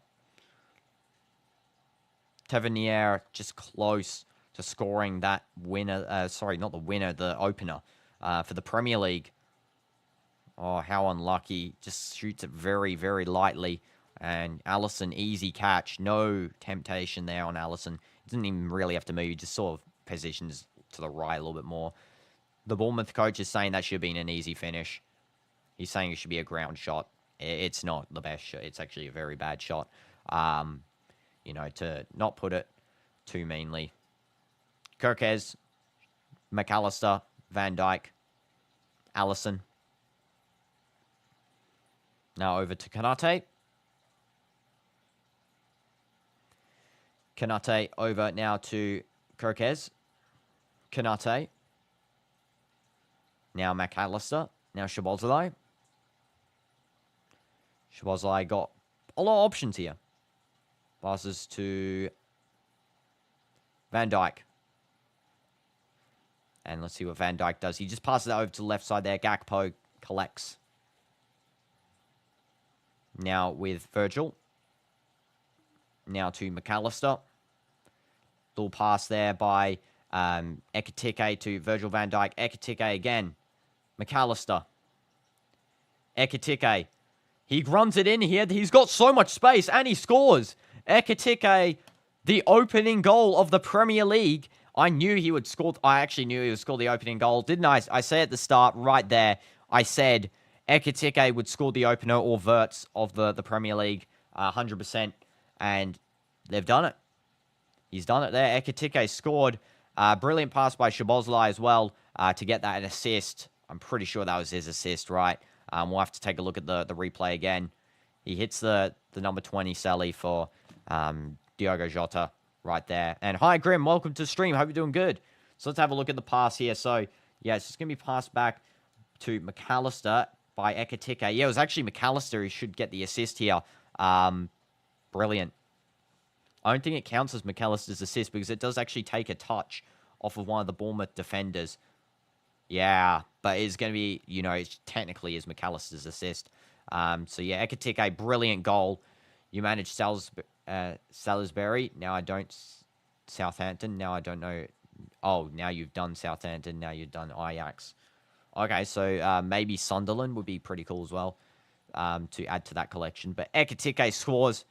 Tavernier just close to scoring that winner. Sorry, not the winner, the opener for the Premier League. Oh, how unlucky. Just shoots it very, very lightly. And Allison, easy catch. No temptation there on Allison. Didn't even really have to move. He just sort of positions to the right a little bit more. The Bournemouth coach is saying that should have been an easy finish. He's saying it should be a ground shot. It's not the best shot. It's actually a very bad shot. You know, to not put it too meanly. Kirkes, McAllister, Van Dijk, Allison. Now over to Kanate. Kanate over now to Kirkes. Kanate. Now McAllister. Now Szoboszlai. Szoboszlai got a lot of options here. Passes to Van Dijk. And let's see what Van Dijk does. He just passes that over to the left side there. Gakpo collects. Now with Virgil. Now to McAllister. Little pass there by Ekitike to Virgil van Dijk. Ekitike again. McAllister. Ekitike. He runs it in here. He's got so much space and he scores. Ekitike, the opening goal of the Premier League. I knew he would score. I actually knew he would score the opening goal. Didn't I? I said at the start right there, I said Ekitike would score the opener or Wirtz of the Premier League 100%. And they've done it. He's done it there. Ekitike scored. Brilliant pass by Szoboszlai as well to get that an assist. I'm pretty sure that was his assist, right? We'll have to take a look at the replay again. He hits the number 20 Sally for Diogo Jota right there. And hi, Grim. Welcome to the stream. Hope you're doing good. So let's have a look at the pass here. So, yeah, it's just going to be passed back to McAllister by Ekitike. Yeah, it was actually McAllister who should get the assist here. Brilliant. I don't think it counts as McAllister's assist because it does actually take a touch off of one of the Bournemouth defenders. Yeah, but it's going to be, you know, it technically is McAllister's assist. So, yeah, Ekitike, brilliant goal. You managed Salisbury. Now I don't... Southampton. Now I don't know... Oh, now you've done Southampton. Now you've done Ajax. Okay, so maybe Sunderland would be pretty cool as well to add to that collection. But Ekitike scores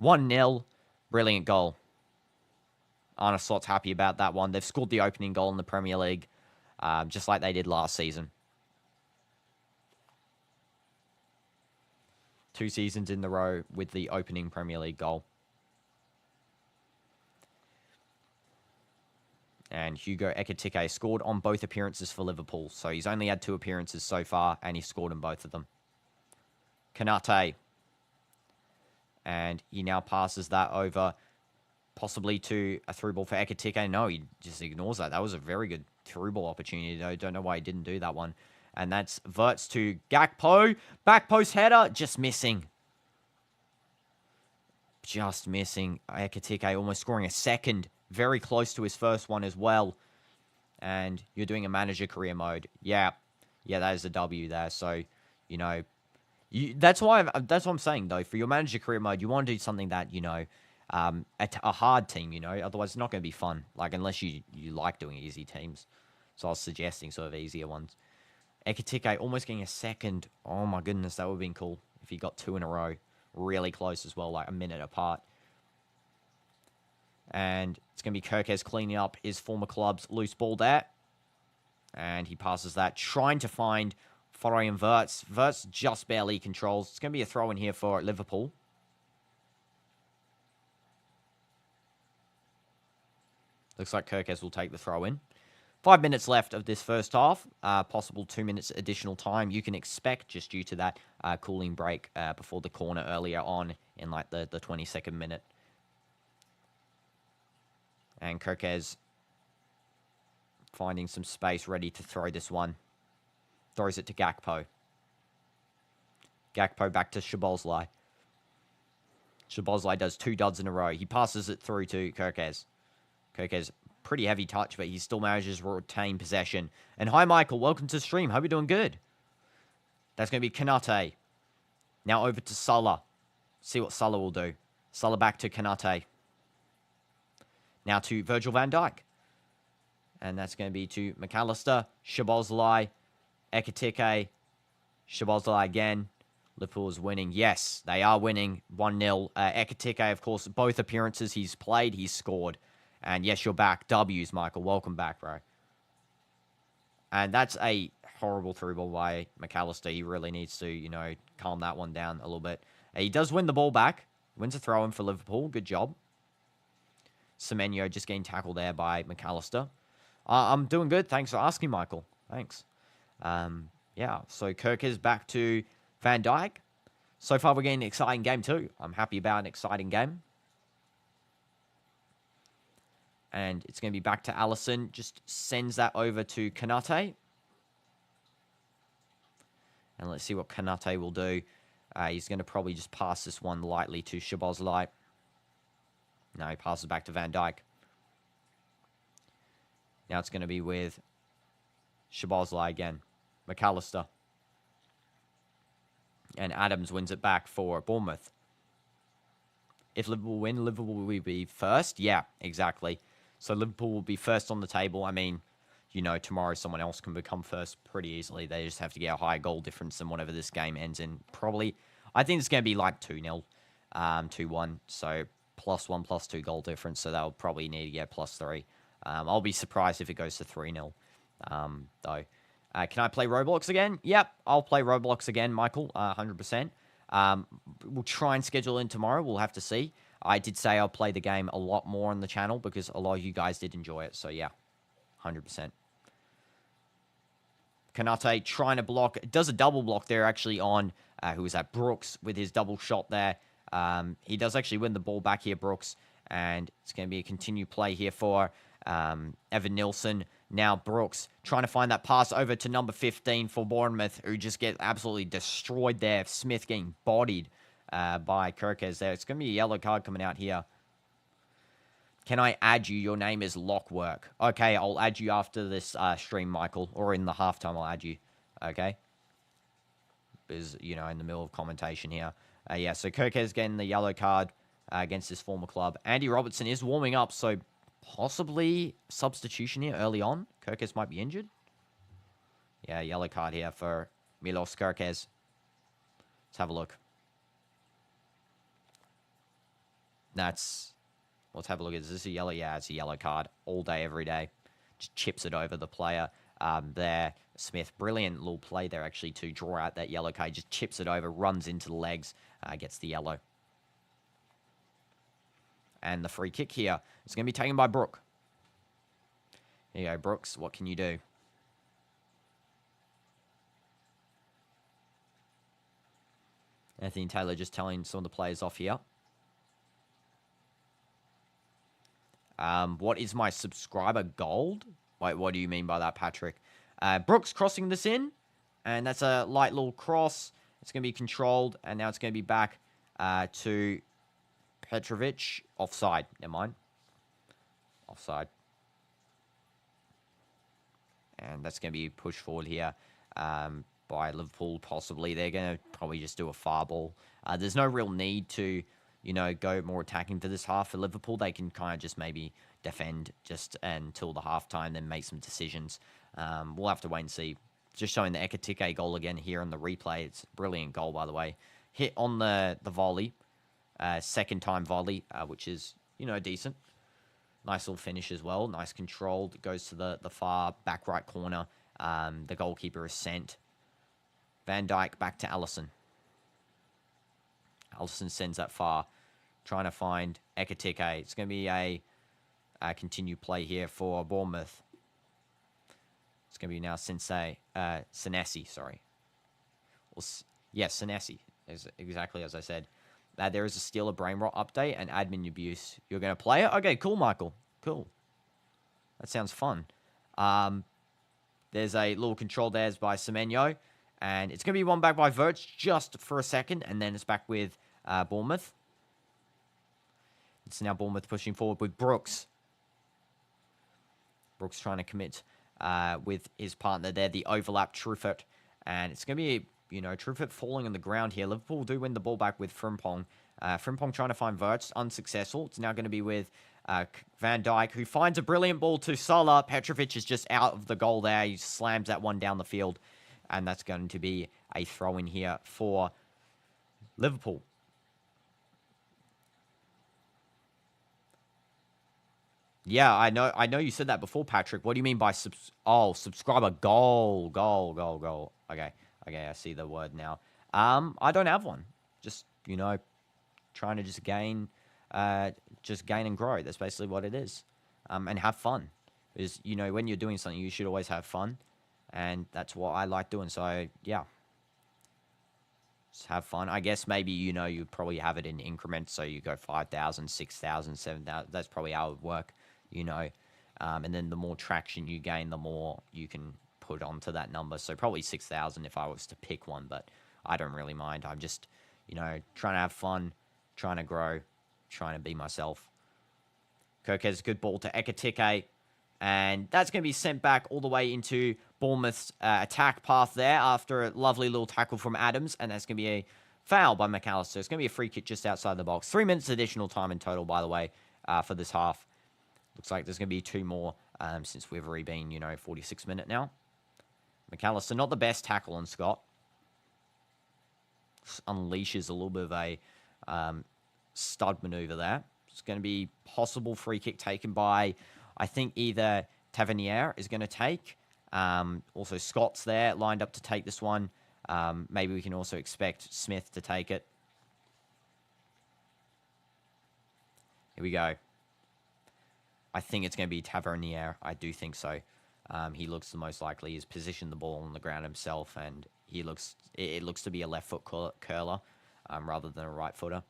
1-0. Brilliant goal. Arne Slot's happy about that one. They've scored the opening goal in the Premier League, just like they did last season. 2 seasons in a row with the opening Premier League goal. And Hugo Ekitike scored on both appearances for Liverpool. So he's only had 2 appearances so far, and he scored in both of them. Kanate. And he now passes that over possibly to a through ball for Ekitike. No, he just ignores that. That was a very good through ball opportunity. I don't know why he didn't do that one. And that's Wirtz to Gakpo. Back post header. Just missing. Just missing. Ekitike almost scoring a second. Very close to his first one as well. And you're doing a manager career mode. Yeah. Yeah, that is a W there. So, you know, that's what I'm saying, though. For your manager career mode, you want to do something that, you know, a hard team, you know. Otherwise, it's not going to be fun. Like, unless you like doing easy teams. So I was suggesting sort of easier ones. Ekitike almost getting a second. Oh, my goodness. That would have been cool if he got 2 in a row. Really close as well, like a minute apart. And it's going to be Kirkes cleaning up his former club's loose ball there. And he passes that, trying to find Florian Wirtz. Wirtz just barely controls. It's going to be a throw in here for Liverpool. Looks like Kirkes will take the throw in. 5 minutes left of this first half. Possible 2 minutes additional time you can expect just due to that cooling break before the corner earlier on in like the 22nd minute. And Kirkes finding some space, ready to throw this one. Throws it to Gakpo. Gakpo back to Szoboszlai. Szoboszlai does 2 duds in a row. He passes it through to Kirkes. Kirkes, pretty heavy touch, but he still manages to retain possession. And hi, Michael. Welcome to the stream. Hope you're doing good. That's going to be Kanate. Now over to Salah. See what Salah will do. Salah back to Kanate. Now to Virgil van Dijk. And that's going to be to McAllister, Szoboszlai, Ekitike, Szoboszlai again. Liverpool is winning. Yes, they are winning 1-0. Ekitike, of course, both appearances he's played, he's scored. And yes, you're back. W's, Michael. Welcome back, bro. And that's a horrible through ball by McAllister. He really needs to, calm that one down a little bit. He does win the ball back. Wins a throw-in for Liverpool. Good job. Semenyo just getting tackled there by McAllister. I'm doing good. Thanks for asking, Michael. Thanks. Yeah, so Kirk is back to Van Dijk. So far, we're getting an exciting game too. I'm happy about an exciting game. And it's going to be back to Allison. Just sends that over to Kanate. And let's see what Kanate will do. He's going to probably just pass this one lightly to Szoboszlai. No, he passes back to Van Dijk. Now it's going to be with Szoboszlai again. McAllister. And Adams wins it back for Bournemouth. If Liverpool win, Liverpool will be first. Yeah, exactly. So Liverpool will be first on the table. I mean, tomorrow someone else can become first pretty easily. They just have to get a higher goal difference than whatever this game ends in. Probably, I think it's going to be like 2-0, 2-1. So +1, +2 goal difference. So they'll probably need to get +3. I'll be surprised if it goes to 3-0, though. Can I play Roblox again? Yep, I'll play Roblox again, Michael, 100%. We'll try and schedule in tomorrow. We'll have to see. I did say I'll play the game a lot more on the channel because a lot of you guys did enjoy it. So, yeah, 100%. Kanate trying to block. Does a double block there, actually, on, who was that? Brooks with his double shot there. He does actually win the ball back here, Brooks. And it's going to be a continued play here for Evan Nilsson. Now Brooks trying to find that pass over to number 15 for Bournemouth, who just get absolutely destroyed there. Smith getting bodied by Kirkes there. It's going to be a yellow card coming out here. Can I add you? Your name is Lockwork. Okay, I'll add you after this stream, Michael. Or in the halftime, I'll add you. Okay? Because, in the middle of commentation here. Yeah, so Kirkes getting the yellow card against his former club. Andy Robertson is warming up, so possibly substitution here early on. Kirkes might be injured. Yeah, yellow card here for Milos Kirkes. Let's have a look. Let's have a look. Is this a yellow? Yeah, it's a yellow card. All day, every day. Just chips it over the player there. Smith, brilliant little play there, actually, to draw out that yellow card. Just chips it over, runs into the legs, gets the yellow. And the free kick here is going to be taken by Brook. Here you go, Brooks. What can you do? Anthony Taylor just telling some of the players off here. What is my subscriber gold? Wait, what do you mean by that, Patrick? Brooks crossing this in. And that's a light little cross. It's going to be controlled. And now it's going to be back to Petrovic. Offside. Never mind. Offside. And that's going to be pushed forward here by Liverpool, possibly. They're going to probably just do a far ball. There's no real need to, go more attacking for this half. For Liverpool, they can kind of just maybe defend just until the halftime, then make some decisions. We'll have to wait and see. Just showing the Ekitike goal again here on the replay. It's a brilliant goal, by the way. Hit on the volley. Second time volley, which is, decent. Nice little finish as well. Nice control. It goes to the far back right corner. The goalkeeper is sent. Van Dijk back to Allison. Allison sends that far. Trying to find Ekitike. It's going to be a continued play here for Bournemouth. It's going to be now Senesi, sorry. Yes, Senesi, exactly as I said. There is a Steeler Brain Rot update and admin abuse. You're going to play it? Okay, cool, Michael. Cool. That sounds fun. There's a little control there by Semenyo. And it's going to be won back by Verts just for a second. And then it's back with Bournemouth. It's now Bournemouth pushing forward with Brooks. Brooks trying to commit with his partner there. The overlap, Truffert. And it's going to be, Truffert falling on the ground here. Liverpool do win the ball back with Frimpong. Frimpong trying to find Verts. Unsuccessful. It's now going to be with Van Dijk, who finds a brilliant ball to Salah. Petrovic is just out of the goal there. He slams that one down the field. And that's going to be a throw-in here for Liverpool. Yeah, I know you said that before, Patrick. What do you mean by subscriber goal? Okay, I see the word now. I don't have one. Just, trying to just gain and grow. That's basically what it is. And have fun. Because, when you're doing something, you should always have fun. And that's what I like doing. So, yeah. Just have fun. I guess maybe, you probably have it in increments. So you go 5,000, 6,000, 7,000. That's probably how it would work, And then the more traction you gain, the more you can put onto that number. So probably 6,000 if I was to pick one. But I don't really mind. I'm just, trying to have fun, trying to grow, trying to be myself. Kirk has a good ball to Ekatike. And that's going to be sent back all the way into Bournemouth's attack path there after a lovely little tackle from Adams. And that's going to be a foul by McAllister. It's going to be a free kick just outside the box. 3 minutes additional time in total, by the way, for this half. Looks like there's going to be 2 more since we've already been, 46 minutes now. McAllister, not the best tackle on Scott. Just unleashes a little bit of a stud maneuver there. It's going to be possible free kick taken by, I think, either Tavernier is going to take. Also, Scott's there, lined up to take this one. Maybe we can also expect Smith to take it. Here we go. I think it's going to be Tavernier. I do think so. He looks the most likely. He's positioned the ball on the ground himself, and it looks to be a left foot curler rather than a right footer.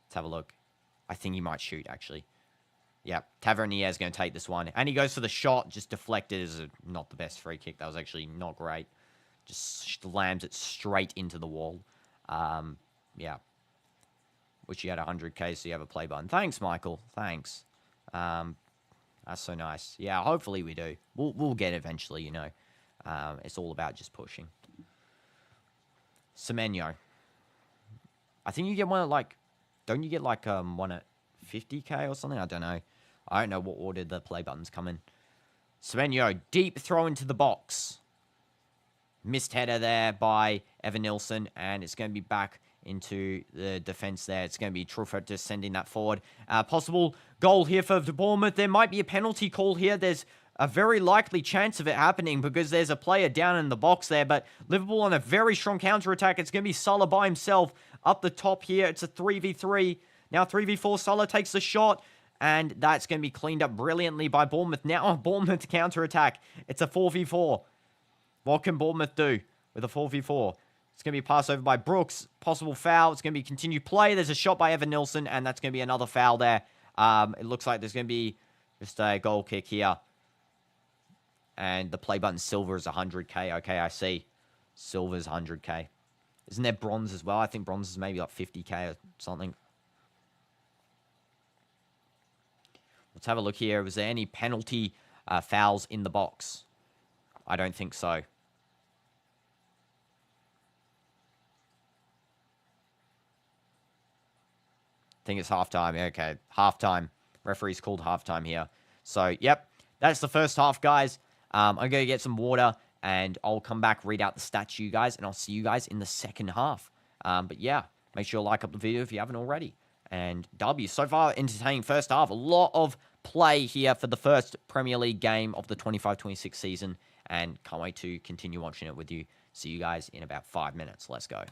Let's have a look. I think he might shoot, actually. Yeah, Tavernier is going to take this one. And he goes for the shot, just deflected. Is not the best free kick. That was actually not great. Just slams it straight into the wall. Yeah. Wish you had 100k so you have a play button. Thanks, Michael. Thanks. That's so nice. Yeah, hopefully we do. We'll get it eventually, It's all about just pushing. Semenyo. I think you get one at, like... Don't you get, like, one at 50k or something? I don't know. I don't know what order the play buttons come in. Semenyo, deep throw into the box. Missed header there by Evan Nilsson, and it's going to be back into the defense there. It's going to be Truffert just sending that forward. Possible goal here for Bournemouth. There might be a penalty call here. There's a very likely chance of it happening because there's a player down in the box there, but Liverpool on a very strong counter-attack. It's going to be Salah by himself up the top here. It's a 3v3. Now 3v4, Salah takes the shot, and that's going to be cleaned up brilliantly by Bournemouth. Now Bournemouth counter-attack. It's a 4v4. What can Bournemouth do with a 4v4? It's going to be passed over by Brooks. Possible foul. It's going to be continued play. There's a shot by Evan Nilsson, and that's going to be another foul there. It looks like there's going to be just a goal kick here. And the play button silver is 100k. Okay, I see. Silver's 100k. Isn't there bronze as well? I think bronze is maybe like 50k or something. Let's have a look here. Was there any penalty fouls in the box? I don't think so. I think it's halftime. Okay, halftime. Referee's called halftime here. So, yep, that's the first half, guys. I'm going to get some water, and I'll come back, read out the stats to you guys, and I'll see you guys in the second half. But, yeah, make sure you like up the video if you haven't already. And W, so far, entertaining first half. A lot of play here for the first Premier League game of the 25-26 season, and can't wait to continue watching it with you. See you guys in about 5 minutes. Let's go.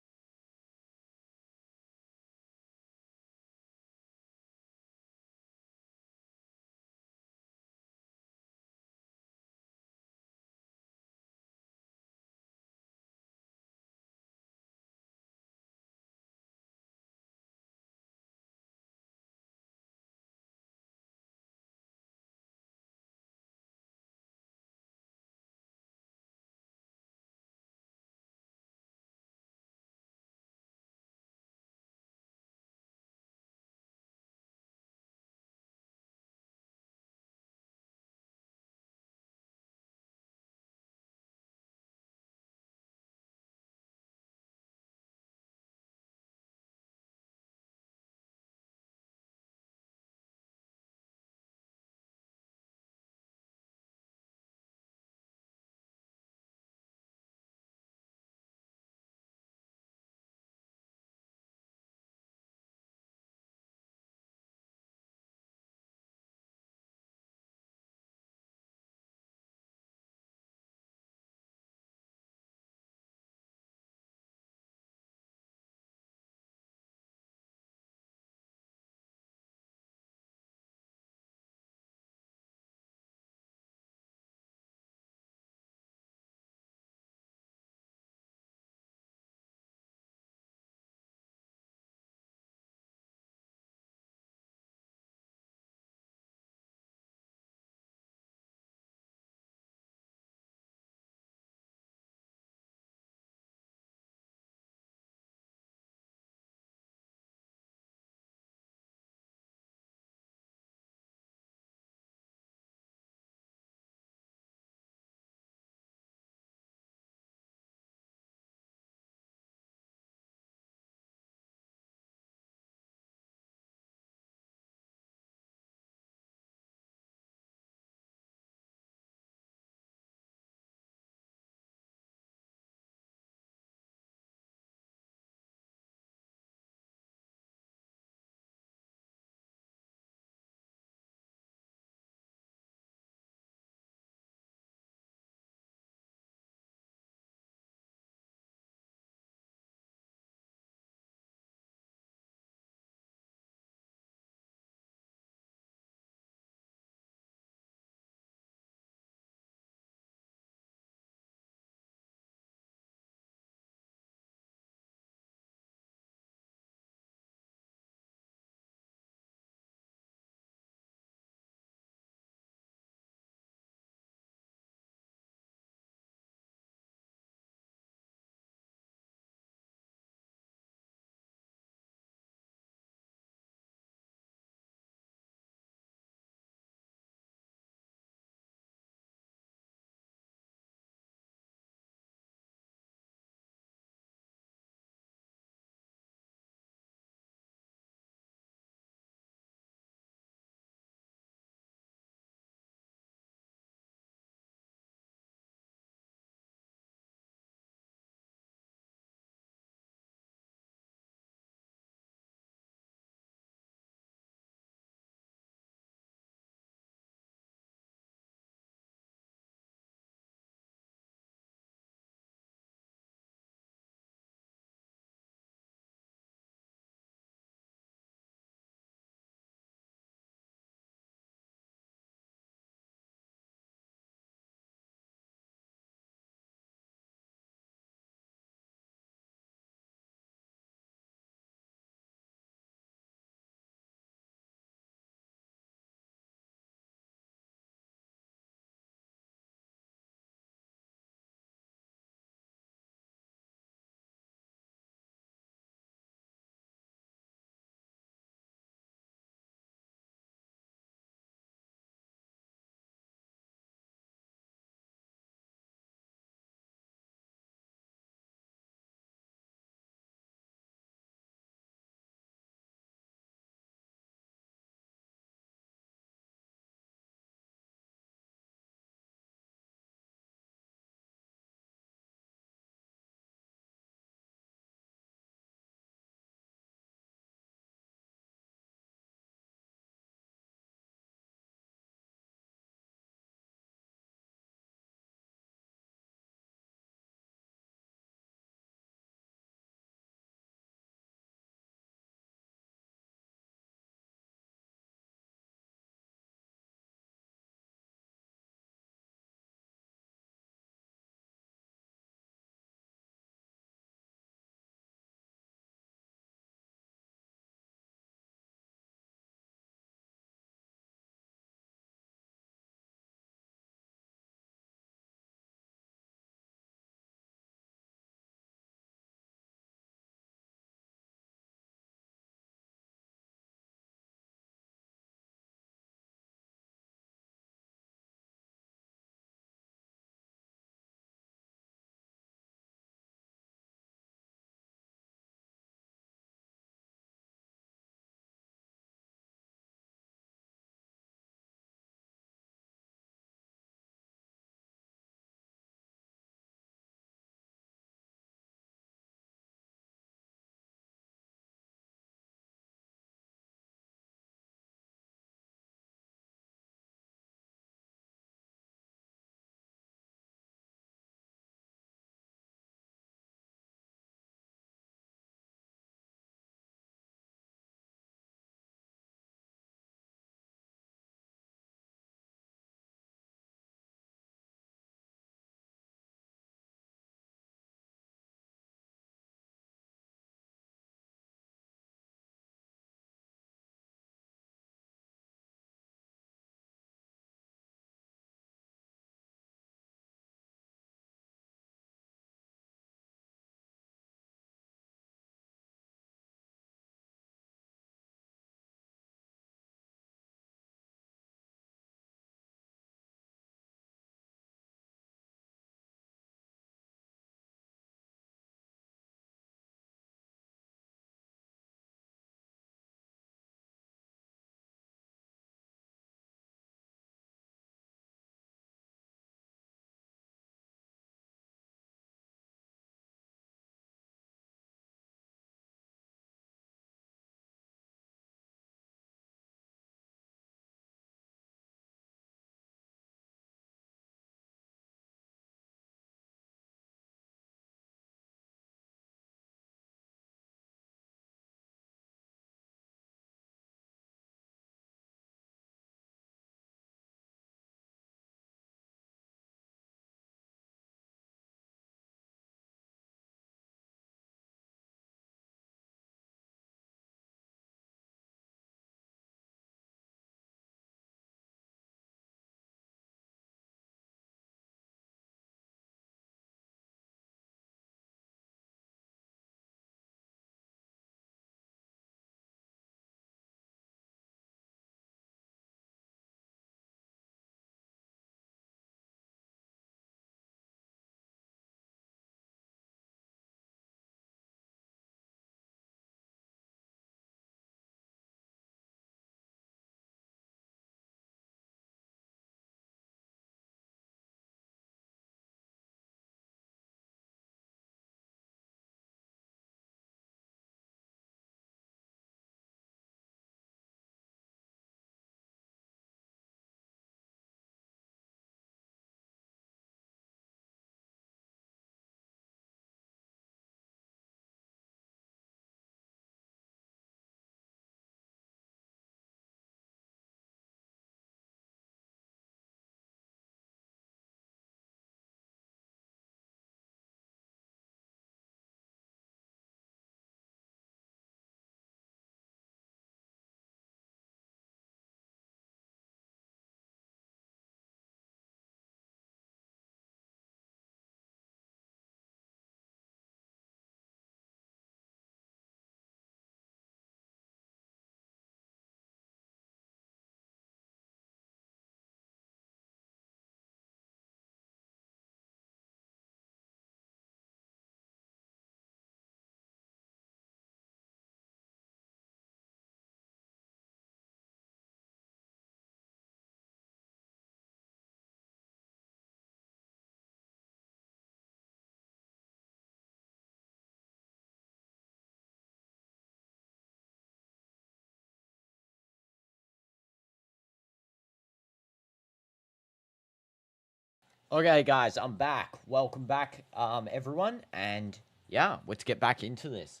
Okay, guys, I'm back. Welcome back, everyone, and yeah, let's get back into this.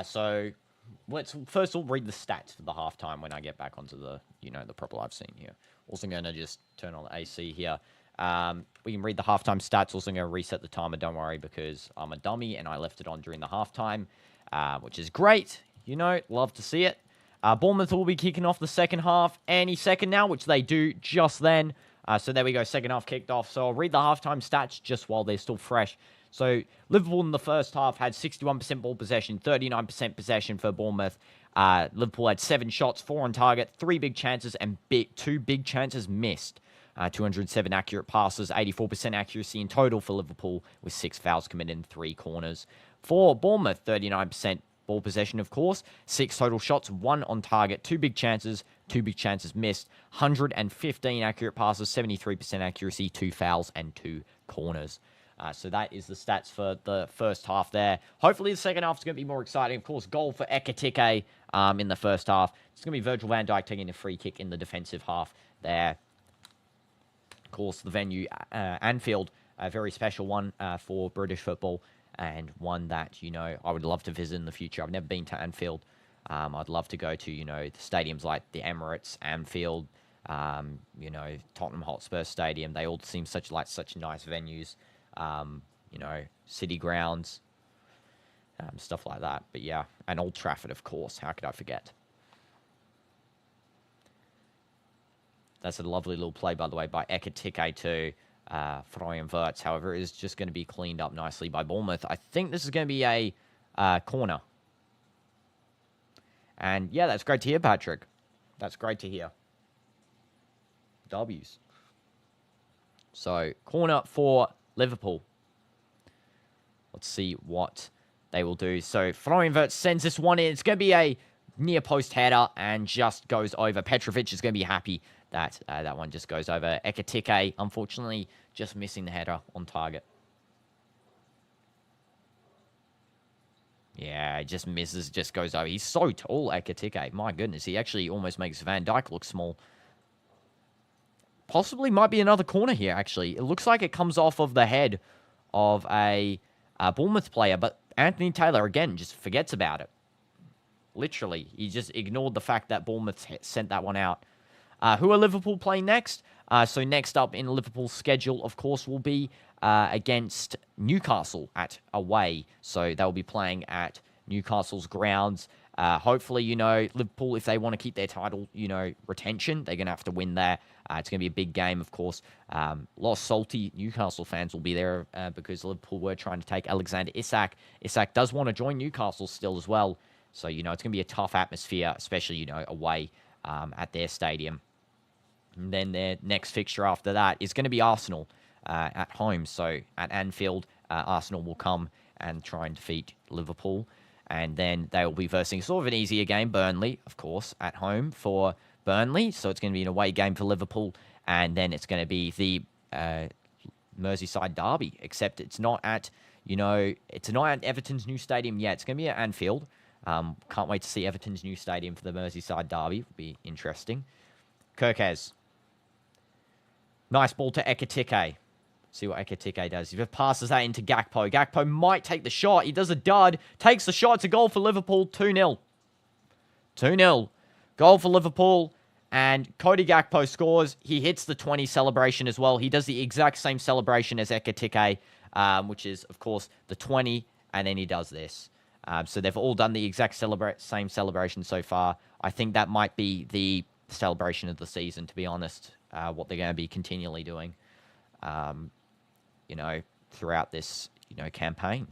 So let's first all read the stats for the halftime when I get back onto the the proper live scene here. Also gonna just turn on the AC here. We can read the halftime stats. Also gonna reset the timer. Don't worry because I'm a dummy and I left it on during the halftime, which is great. Love to see it. Bournemouth will be kicking off the second half any second now, which they do just then. So there we go, second half kicked off. So I'll read the halftime stats just while they're still fresh. So Liverpool in the first half had 61% ball possession, 39% possession for Bournemouth. Liverpool had 7 shots, 4 on target, 3 big chances, and 2 big chances missed. 207 accurate passes, 84% accuracy in total for Liverpool, with 6 fouls committed in 3 corners. For Bournemouth, 39% ball possession, of course. 6 total shots, 1 on target, 2 big chances missed. 115 accurate passes, 73% accuracy, 2 fouls, and 2 corners. So that is the stats for the first half there. Hopefully the second half is going to be more exciting. Of course, goal for Ekitike in the first half. It's going to be Virgil van Dijk taking a free kick in the defensive half there. Of course, the venue, Anfield, a very special one for British football, and one that, I would love to visit in the future. I've never been to Anfield. I'd love to go to, the stadiums like the Emirates, Anfield, Tottenham Hotspur Stadium. They all seem such nice venues. City grounds, stuff like that. But yeah, and Old Trafford, of course. How could I forget? That's a lovely little play, by the way, by Ekitike to Florian Wirtz. However, it is just going to be cleaned up nicely by Bournemouth. I think this is going to be a corner. And yeah, that's great to hear, Patrick. That's great to hear. W's. So, corner for Liverpool. Let's see what they will do. So, Florian Wirtz sends this one in. It's going to be a near post header and just goes over. Petrovic is going to be happy that that one just goes over. Ekitike, unfortunately, just missing the header on target. Yeah, just misses, just goes over. He's so tall, Ekitike. My goodness, he actually almost makes Van Dijk look small. Possibly might be another corner here, actually. It looks like it comes off of the head of a Bournemouth player, but Anthony Taylor, again, just forgets about it. Literally, he just ignored the fact that Bournemouth sent that one out. Who are Liverpool playing next? So next up in Liverpool's schedule, of course, will be against Newcastle at away. So they'll be playing at Newcastle's grounds. Hopefully, Liverpool, if they want to keep their title, retention, they're going to have to win there. It's going to be a big game, of course. A lot of salty Newcastle fans will be there because Liverpool were trying to take Alexander Isak. Isak does want to join Newcastle still as well. So, it's going to be a tough atmosphere, especially, away at their stadium. And then their next fixture after that is going to be Arsenal at home. So at Anfield, Arsenal will come and try and defeat Liverpool. And then they will be versing sort of an easier game, Burnley, of course, at home for Burnley. So it's going to be an away game for Liverpool. And then it's going to be the Merseyside derby, except it's not at, it's not at Everton's new stadium yet. It's going to be at Anfield. Can't wait to see Everton's new stadium for the Merseyside derby. Will be interesting. Kirkez. Nice ball to Ekitike. See what Ekitike does. If he passes that into Gakpo. Gakpo might take the shot. He does a dud. Takes the shot. It's a goal for Liverpool. 2-0. 2-0. Goal for Liverpool. And Cody Gakpo scores. He hits the 20 celebration as well. He does the exact same celebration as Ekitike, which is, of course, the 20. And then he does this. So they've all done the exact same celebration so far. I think that might be the celebration of the season, to be honest. What they're going to be continually doing, throughout this, campaign.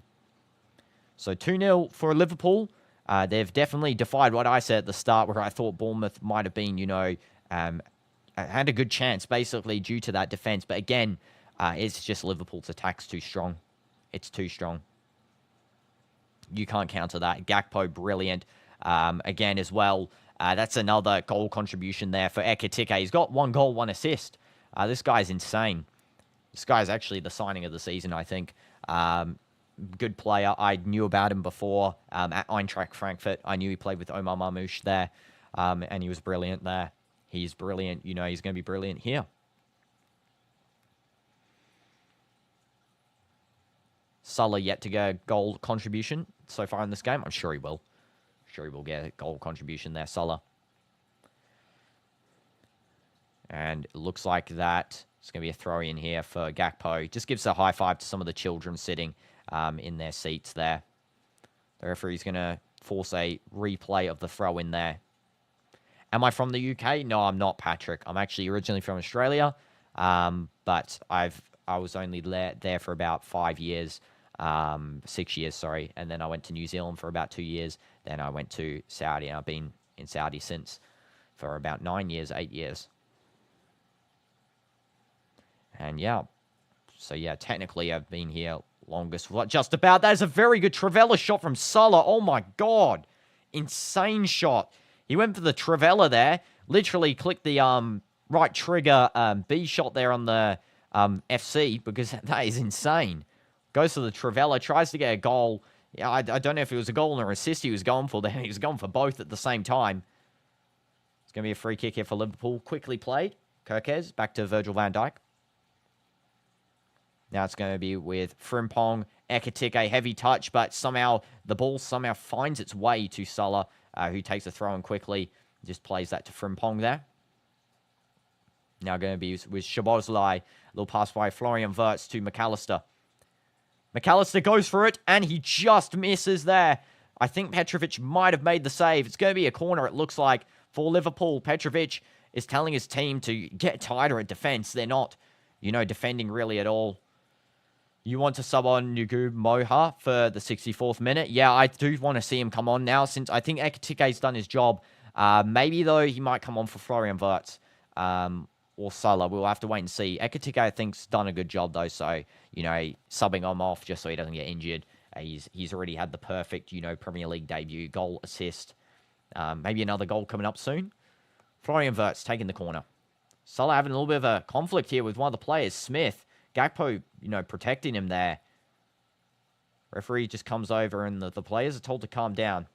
So 2-0 for Liverpool. They've definitely defied what I said at the start, where I thought Bournemouth might have been, had a good chance, basically, due to that defense. But again, it's just Liverpool's attack's too strong. It's too strong. You can't counter that. Gakpo, brilliant. Again, as well. That's another goal contribution there for Ekitike. He's got 1 goal, 1 assist. This guy's insane. This guy's actually the signing of the season, I think. Good player. I knew about him before at Eintracht Frankfurt. I knew he played with Omar Marmoush there, and he was brilliant there. He's brilliant. He's going to be brilliant here. Salah yet to get a goal contribution so far in this game. I'm sure he will. Sure he will get a goal contribution there, Salah. And it looks like that it's going to be a throw in here for Gakpo. Just gives a high five to some of the children sitting in their seats there. The referee's going to force a replay of the throw in there. Am I from the UK? No, I'm not, Patrick. I'm actually originally from Australia, but I was only there for about 5 years, 6 years, sorry. And then I went to New Zealand for about 2 years. Then I went to Saudi, and I've been in Saudi since for about 9 years, 8 years. And yeah, so yeah, technically I've been here longest. Just about. That is a very good Trivela shot from Salah. Oh my God. Insane shot. He went for the Trivela there. Literally clicked the right trigger B shot there on the FC because that is insane. Goes to the Trivela, tries to get a goal. Yeah, I don't know if it was a goal or assist he was going for there. He was going for both at the same time. It's going to be a free kick here for Liverpool. Quickly played. Kirkes back to Virgil van Dijk. Now it's going to be with Frimpong. Ekitike, heavy touch, but somehow the ball finds its way to Salah, who takes a throw in quickly. Just plays that to Frimpong there. Now going to be with Szoboszlai. Little pass by Florian Wirtz to McAllister. McAllister goes for it, and he just misses there. I think Petrovic might have made the save. It's going to be a corner, it looks like, for Liverpool. Petrovic is telling his team to get tighter at defense. They're not, defending really at all. You want to sub on Nugu Moha for the 64th minute? Yeah, I do want to see him come on now, since I think Ekitike's done his job. Maybe, though, he might come on for Florian Wirtz or Salah. We'll have to wait and see. Ekitike, I think, has done a good job, though, so, subbing him off just so he doesn't get injured. He's already had the perfect, Premier League debut, goal, assist. Maybe another goal coming up soon. Florian Wirtz taking the corner. Salah having a little bit of a conflict here with one of the players, Smith. Gakpo, protecting him there. Referee just comes over and the players are told to calm down.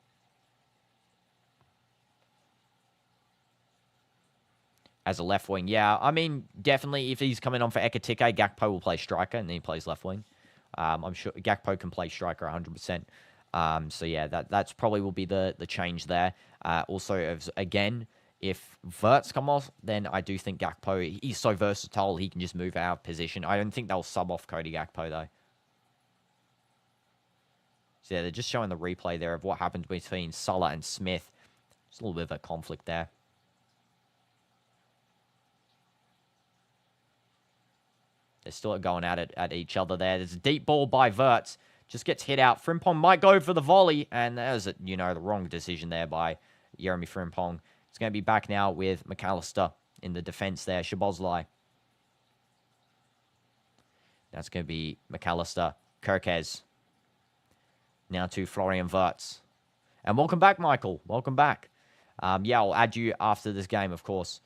As a left wing, yeah. I mean, definitely if he's coming on for Ekitike, Gakpo will play striker and then he plays left wing. I'm sure Gakpo can play striker 100%. So yeah, that's probably will be the change there. Also, again, if Wirtz come off, then I do think Gakpo, he's so versatile, he can just move out of position. I don't think they'll sub off Cody Gakpo, though. So yeah, they're just showing the replay there of what happened between Salah and Smith. There's a little bit of a conflict there. They're still going at it at each other there. There's a deep ball by Wirtz. Just gets hit out. Frimpong might go for the volley, and that was, the wrong decision there by Jeremy Frimpong. It's going to be back now with McAllister in the defense there. Szoboszlai. That's going to be McAllister. Kirkes. Now to Florian Wirtz. And welcome back, Michael. Welcome back. Yeah, I'll add you after this game, of course.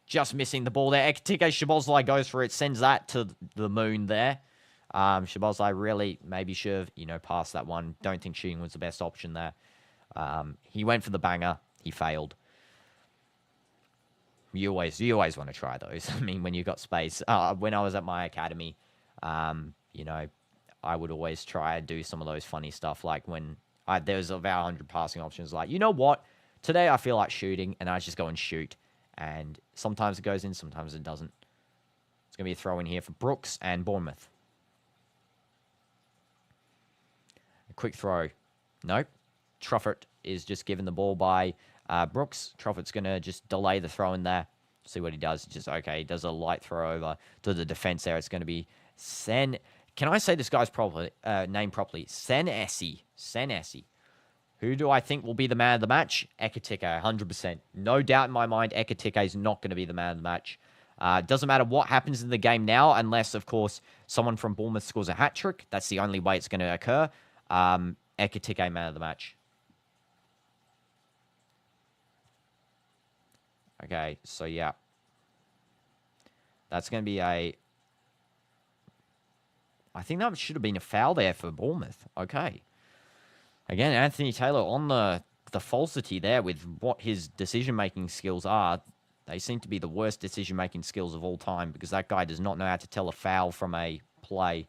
Just missing the ball there. Ekitike Szoboszlai goes for it. Sends that to the moon there. Szoboszlai really maybe should have, passed that one. Don't think shooting was the best option there. He went for the banger. He failed. You always want to try those. I mean, when you got space. When I was at my academy, I would always try and do some of those funny stuff. Like when there was about 100 passing options. Like, you know what? Today I feel like shooting, and I just go and shoot. And sometimes it goes in, sometimes it doesn't. It's going to be a throw in here for Brooks and Bournemouth. A quick throw. Nope. Truffert is just given the ball by Brooks. Truffert's going to just delay the throw in there. See what he does. Just, okay, he does a light throw over to the defense there. It's going to be Sen. Can I say this guy's name properly? Senesi. Senesi. Who do I think will be the man of the match? Ekitike, 100%. No doubt in my mind, Ekitike is not going to be the man of the match. Doesn't matter what happens in the game now, unless, of course, someone from Bournemouth scores a hat-trick. That's the only way it's going to occur. Ekitike, man of the match. Okay, so yeah. That's going to be a... I think that should have been a foul there for Bournemouth. Okay. Again, Anthony Taylor on the falsity there with what his decision-making skills are. They seem to be the worst decision-making skills of all time because that guy does not know how to tell a foul from a play.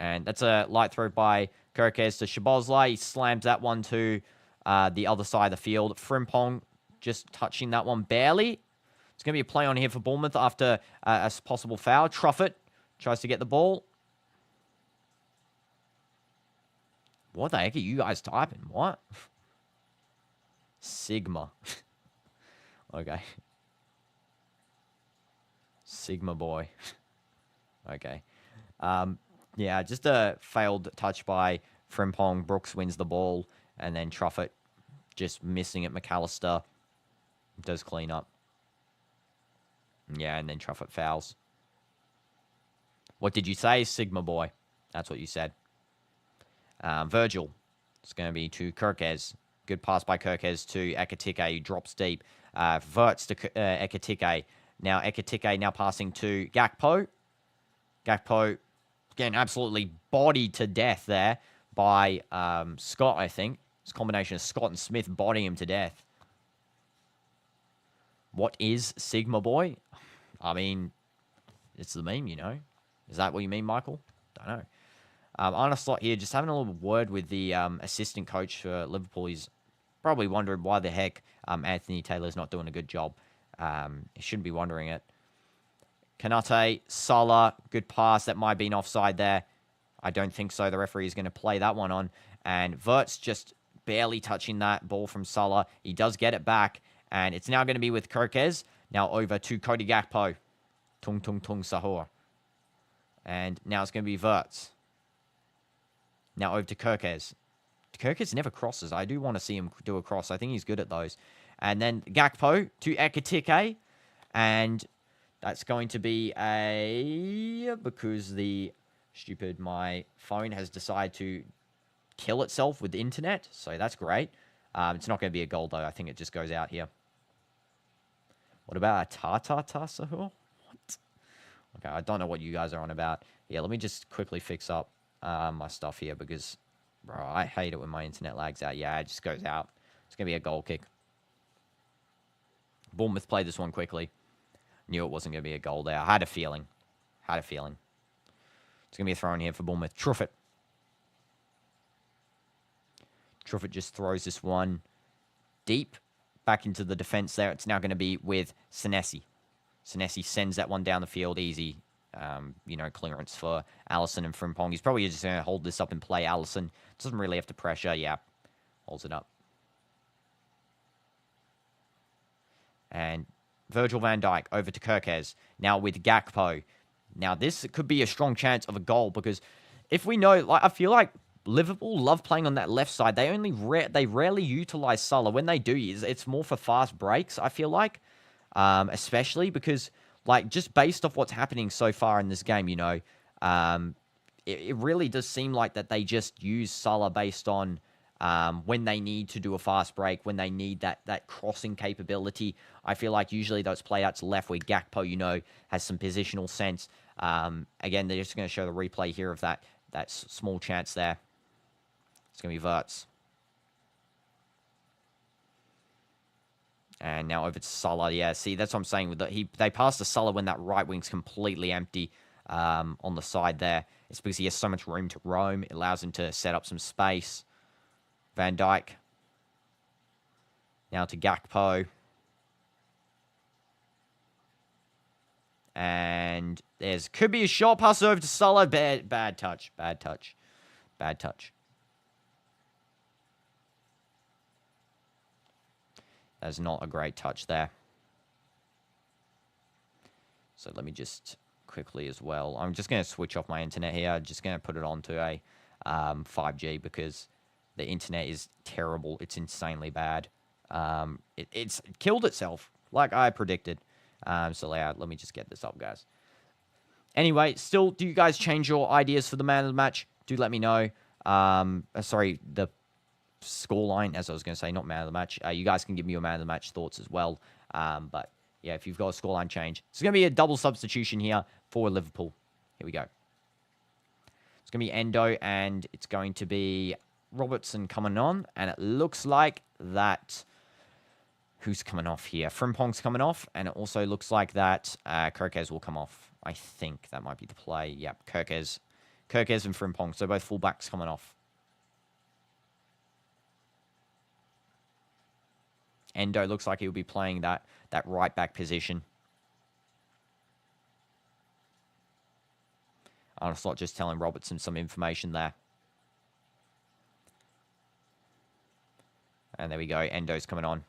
And that's a light throw by Kirkes to Shabozla. He slams that one to the other side of the field. Frimpong just touching that one barely. It's going to be a play on here for Bournemouth after a possible foul. Truffett tries to get the ball. What the heck are you guys typing? What? Sigma. Okay. Sigma boy. Okay. Yeah, just a failed touch by Frimpong. Brooks wins the ball. And then Truffett just missing it. McAllister does clean up. Yeah, and then Truffett fouls. What did you say? Sigma boy. That's what you said. Virgil. It's going to be to Kirkes. Good pass by Kirkes to Ekatike. He drops deep. Verts to Ekatike. Now Ekatike now passing to Gakpo. Gakpo getting absolutely bodied to death there by Scott, I think. It's a combination of Scott and Smith bodying him to death. What is Sigma Boy? I mean, it's the meme, you know. Is that what you mean, Michael? Don't know. On a slot here, just having a little word with the assistant coach for Liverpool. He's probably wondering why the heck Anthony Taylor's not doing a good job. He shouldn't be wondering it. Kanate, Salah, good pass. That might have been offside there. I don't think so. The referee is going to play that one on. And Verts just barely touching that ball from Salah. He does get it back. And it's now going to be with Kirkes. Now over to Cody Gakpo. Tung tung tung sahur. And now it's going to be Verts. Now over to Kirkes. Kirkes never crosses. I do want to see him do a cross. I think he's good at those. And then Gakpo to Ekatike. And that's going to be because my phone has decided to kill itself with the internet. So that's great. It's not going to be a goal, though. I think it just goes out here. What about a Tata Sahur? What? Okay, I don't know what you guys are on about. Yeah, let me just quickly fix up my stuff here because, bro, I hate it when my internet lags out. Yeah, it just goes out. It's going to be a goal kick. Bournemouth played this one quickly. Knew it wasn't going to be a goal there. I had a feeling. It's going to be a throw in here for Bournemouth. Truffett. Truffett just throws this one deep back into the defense there. It's now going to be with Senesi. Senesi sends that one down the field easy. Clearance for Allison and Frimpong. He's probably just going to hold this up and play. Allison doesn't really have to pressure. Yeah, holds it up. And Virgil van Dijk over to Kirkes. Now with Gakpo. Now this could be a strong chance of a goal because if we know, I feel like Liverpool love playing on that left side. They rarely utilize Salah. When they do, it's more for fast breaks, I feel like. Especially because, just based off what's happening so far in this game, it really does seem like that they just use Salah based on when they need to do a fast break, when they need that crossing capability. I feel like usually those playouts left where Gakpo, has some positional sense. Again, they're just going to show the replay here of that small chance there. It's going to be Verts. And now over to Salah. Yeah, see, that's what I'm saying. They passed to Salah when that right wing's completely empty on the side there. It's because he has so much room to roam. It allows him to set up some space. Van Dijk. Now to Gakpo. And could be a short pass over to Salah. Bad touch. That's not a great touch there. So let me just quickly as well. I'm just going to switch off my internet here. I'm just going to put it onto a 5G because the internet is terrible. It's insanely bad. It's killed itself like I predicted. Let me just get this up, guys. Anyway, still, do you guys change your ideas for the man of the match? Do let me know. The scoreline, as I was going to say, not man of the match. You guys can give me your man of the match thoughts as well. But yeah, if you've got a scoreline change. It's going to be a double substitution here for Liverpool. Here we go. It's going to be Endo, and it's going to be Robertson coming on. And it looks like that... Who's coming off here? Frimpong's coming off, and it also looks like that Kirkes will come off. I think that might be the play. Yep, Kirkes Kirkes and Frimpong. So both fullbacks coming off. Endo looks like he'll be playing that right back position. Arneslot just telling Robertson some information there. And there we go. Endo's coming on.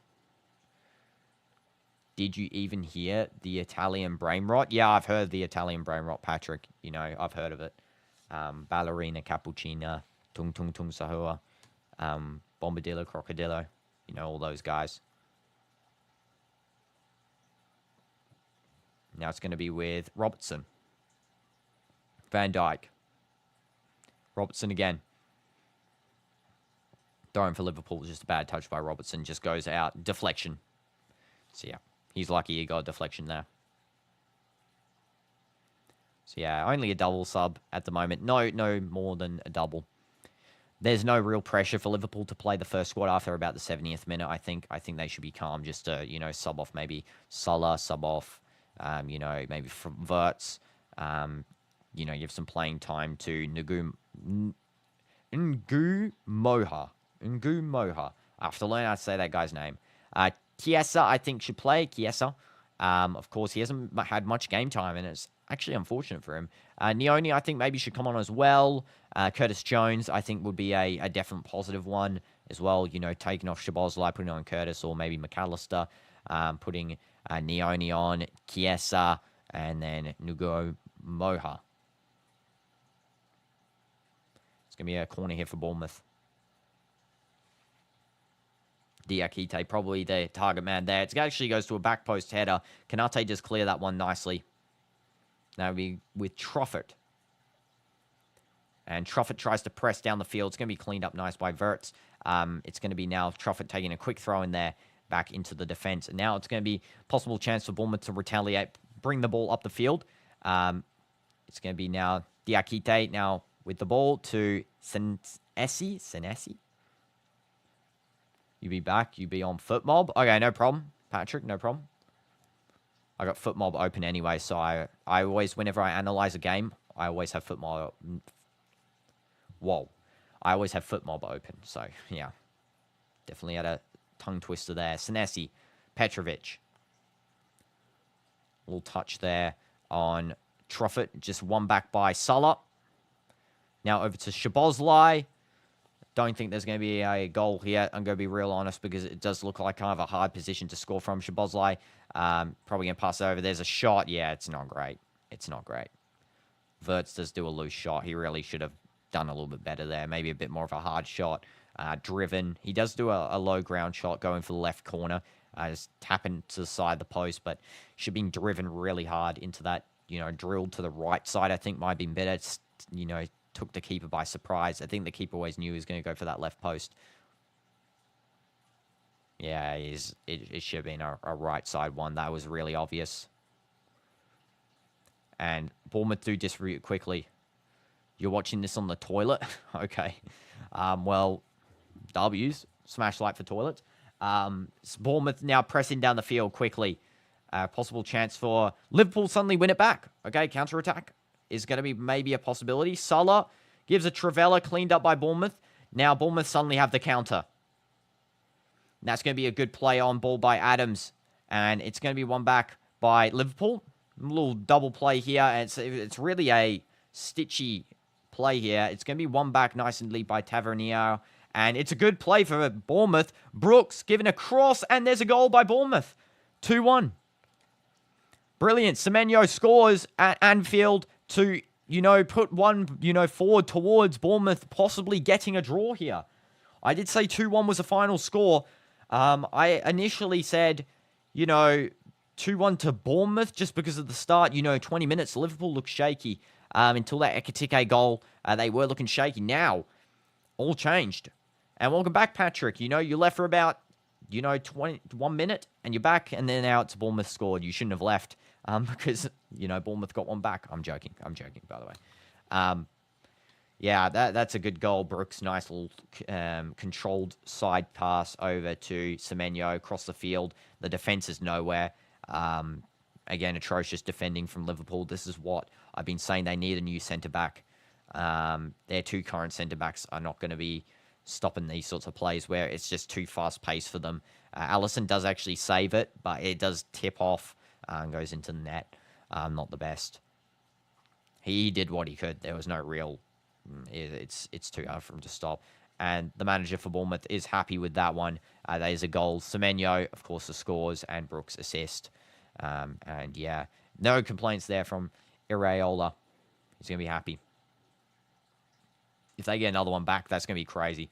Did you even hear the Italian brain rot? Yeah, I've heard the Italian brain rot, Patrick. You know, I've heard of it. Ballerina Cappuccina, Tung Tung Tung Sahua, Bombadillo Crocodillo. You know, all those guys. Now it's going to be with Robertson. Van Dijk. Robertson again. Throwing for Liverpool. Just a bad touch by Robertson. Just goes out. Deflection. So, yeah. He's lucky he got a deflection there. So, yeah. Only a double sub at the moment. No more than a double. There's no real pressure for Liverpool to play the first squad after about the 70th minute, I think. I think they should be calm just to, you know, sub off maybe Salah, sub off, you know, maybe Verts. You know, give some playing time to Ngu Moha. I have to learn how to say that guy's name. Chiesa, I think, should play. Chiesa. Of course, he hasn't had much game time, and it's actually unfortunate for him. Neoni, I think, maybe should come on as well. Curtis Jones, I think, would be a definite positive one as well. You know, taking off Szoboszlai, putting on Curtis, or maybe McAllister, putting Neoni on, Chiesa, and then Ngu Moha. It's going to be a corner here for Bournemouth. Diakite, probably the target man there. It actually goes to a back post header. Kanate just clear that one nicely. Now it'll be with Truffert. And Truffert tries to press down the field. It's going to be cleaned up nice by Verts. It's going to be now Truffert taking a quick throw in there back into the defense. And now it's going to be possible chance for Bournemouth to retaliate, bring the ball up the field. It's going to be now Diakite now with the ball to Senesi. You be back. You be on FootMob. Okay, no problem. Patrick, no problem. I got FootMob open anyway, so I always, whenever I analyze a game, I always have FootMob. Whoa. I always have FootMob open, so yeah. Definitely had a tongue twister there. Senesi, Petrovic. Little touch there on Truffert. Just one back by Salah. Now over to Szoboszlai. Don't think there's going to be a goal here. I'm going to be real honest because it does look like kind of a hard position to score from. Szoboszlai probably going to pass it over. There's a shot. Yeah, it's not great. It's not great. Verts does do a loose shot. He really should have done a little bit better there. Maybe a bit more of a hard shot. Driven. He does do a low ground shot going for the left corner. Just tapping to the side of the post, but should be driven really hard into that, you know, drilled to the right side. I think might have been better. It's, you know, took the keeper by surprise. I think the keeper always knew he was going to go for that left post. Yeah, it should have been a right side one. That was really obvious. And Bournemouth do distribute quickly. You're watching this on the toilet? Okay. Well, W's. Smash like for toilets. Bournemouth now pressing down the field quickly. Possible chance for Liverpool suddenly win it back. Okay, counter-attack is going to be maybe a possibility. Salah gives a Trivela cleaned up by Bournemouth. Now Bournemouth suddenly have the counter. That's going to be a good play on ball by Adams. And it's going to be one back by Liverpool. A little double play here. And it's really a stitchy play here. It's going to be one back nicely by Tavernier. And it's a good play for Bournemouth. Brooks giving a cross. And there's a goal by Bournemouth. 2-1. Brilliant. Semenyo scores at Anfield to, you know, put one, you know, forward towards Bournemouth possibly getting a draw here. I did say 2-1 was the final score. I initially said, you know, 2-1 to Bournemouth just because of the start. You know, 20 minutes, Liverpool looked shaky. Until that Ekitike goal, they were looking shaky. Now, all changed. And welcome back, Patrick. You know, you left for about, you know, 1 minute, and you're back, and then now it's Bournemouth scored. You shouldn't have left because, you know, Bournemouth got one back. I'm joking, by the way. Yeah, that's a good goal. Brooks, nice little controlled side pass over to Semenyo across the field. The defense is nowhere. Again, atrocious defending from Liverpool. This is what I've been saying. They need a new centre-back. Their two current centre-backs are not going to be stopping these sorts of plays where it's just too fast-paced for them. Allison does actually save it, but it does tip off and goes into the net. Not the best. He did what he could. There was no real... It's too hard for him to stop. And the manager for Bournemouth is happy with that one. There's a goal. Semenyo, of course, the scores, and Brooks assist. And yeah, no complaints there from Iraola. He's going to be happy. If they get another one back, that's going to be crazy.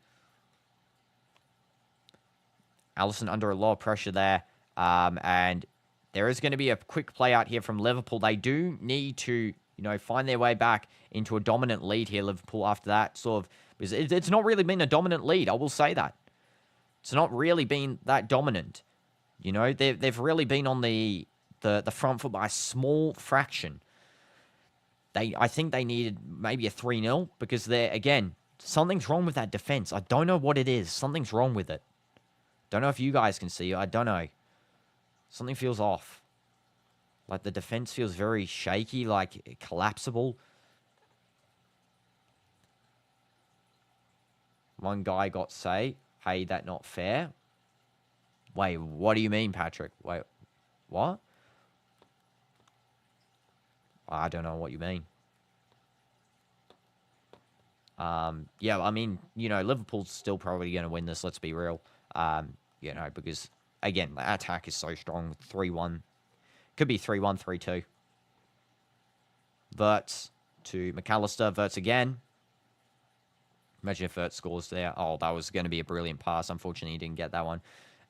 Allison under a lot of pressure there. And there is going to be a quick play out here from Liverpool. They do need to, find their way back into a dominant lead here, Liverpool, after that sort of... Because it's not really been a dominant lead, I will say that. It's not really been that dominant. They've really been on the front foot by a small fraction. I think they needed maybe a 3-0 because something's wrong with that defense. I don't know what it is. Something's wrong with it. Don't know if you guys can see it. I don't know. Something feels off. Like the defense feels very shaky, like collapsible. One guy got say, hey, that not fair. Wait, what do you mean, Patrick? Wait, what? I don't know what you mean. Yeah, I mean, Liverpool's still probably going to win this, let's be real. Because, again, the attack is so strong. 3-1. Could be 3-1, 3-2. Wirtz to McAllister. Wirtz again. Imagine if Wirtz scores there. Oh, that was going to be a brilliant pass. Unfortunately, he didn't get that one.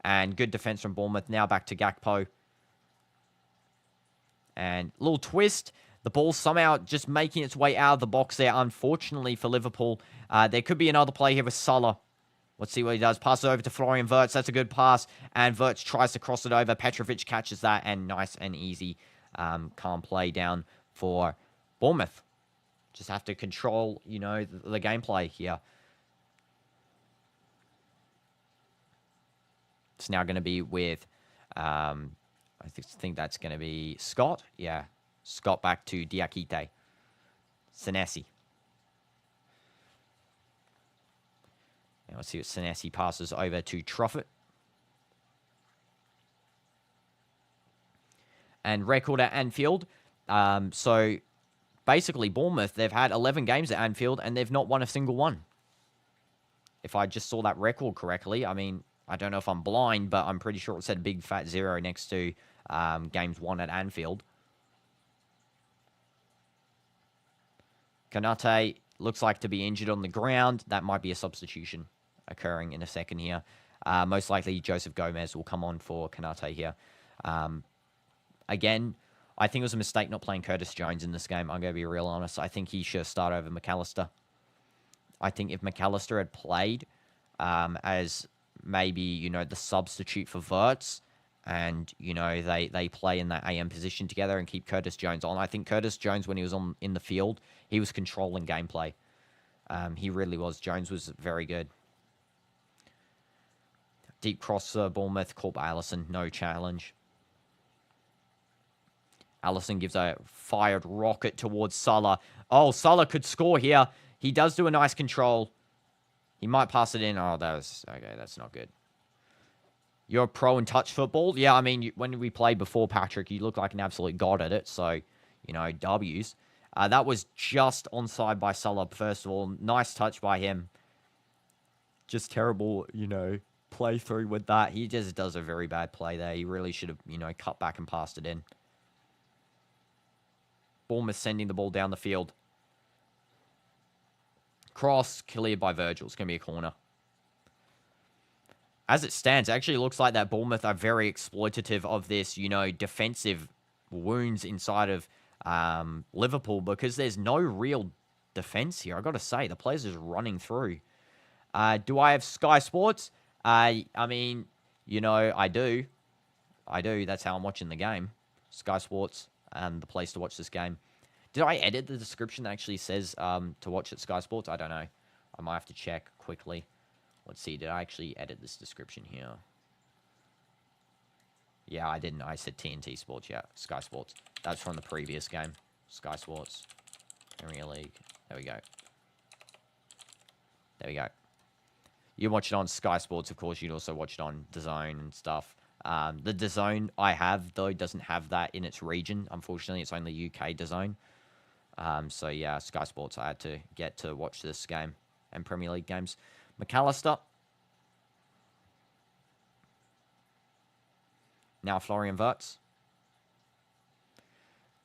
And good defense from Bournemouth. Now back to Gakpo. And a little twist. The ball somehow just making its way out of the box there, unfortunately for Liverpool. There could be another play here with Salah. Let's see what he does. Pass it over to Florian Wirtz. That's a good pass. And Wirtz tries to cross it over. Petrovic catches that. And nice and easy calm play down for Bournemouth. Just have to control, the gameplay here. It's now going to be with, I think that's going to be Scott. Yeah, Scott back to Diakite. Senesi. Now let's see what Senesi passes over to Truffett. And record at Anfield. So basically, Bournemouth, they've had 11 games at Anfield, and they've not won a single one. If I just saw that record correctly, I mean, I don't know if I'm blind, but I'm pretty sure it said big fat 0 next to games won at Anfield. Kanate looks like to be injured on the ground. That might be a substitution occurring in a second here. Most likely, Joseph Gomez will come on for Kanate here. Again, I think it was a mistake not playing Curtis Jones in this game. I'm going to be real honest. I think he should start over McAllister. I think if McAllister had played as maybe, the substitute for Wirtz and, they play in that AM position together and keep Curtis Jones on. I think Curtis Jones, when he was in the field, he was controlling gameplay. He really was. Jones was very good. Deep cross Bournemouth, caught by Allison. No challenge. Allison gives a fired rocket towards Salah. Oh, Salah could score here. He does do a nice control. He might pass it in. Oh, okay, that's not good. You're a pro in touch football? Yeah, I mean, when we played before, Patrick, you look like an absolute god at it. So, W's. That was just onside by Salah, first of all. Nice touch by him. Just terrible, play through with that. He just does a very bad play there. He really should have, cut back and passed it in. Bournemouth sending the ball down the field. Cross, cleared by Virgil. It's going to be a corner. As it stands, it actually looks like that Bournemouth are very exploitative of this, defensive wounds inside of Liverpool because there's no real defense here. I got to say, the players are just running through. Do I have Sky Sports? I mean, I do. That's how I'm watching the game. Sky Sports. And the place to watch this game. Did I edit the description that actually says to watch at Sky Sports? I don't know. I might have to check quickly. Let's see. Did I actually edit this description here? Yeah, I didn't. I said TNT Sports. Yeah, Sky Sports. That's from the previous game. Sky Sports. Premier League. There we go. There we go. You watch it on Sky Sports, of course. You'd also watch it on DAZN and stuff. The DAZN I have, though, doesn't have that in its region. Unfortunately, it's only UK DAZN. So, yeah, Sky Sports, I had to get to watch this game and Premier League games. McAllister. Now Florian Wirtz.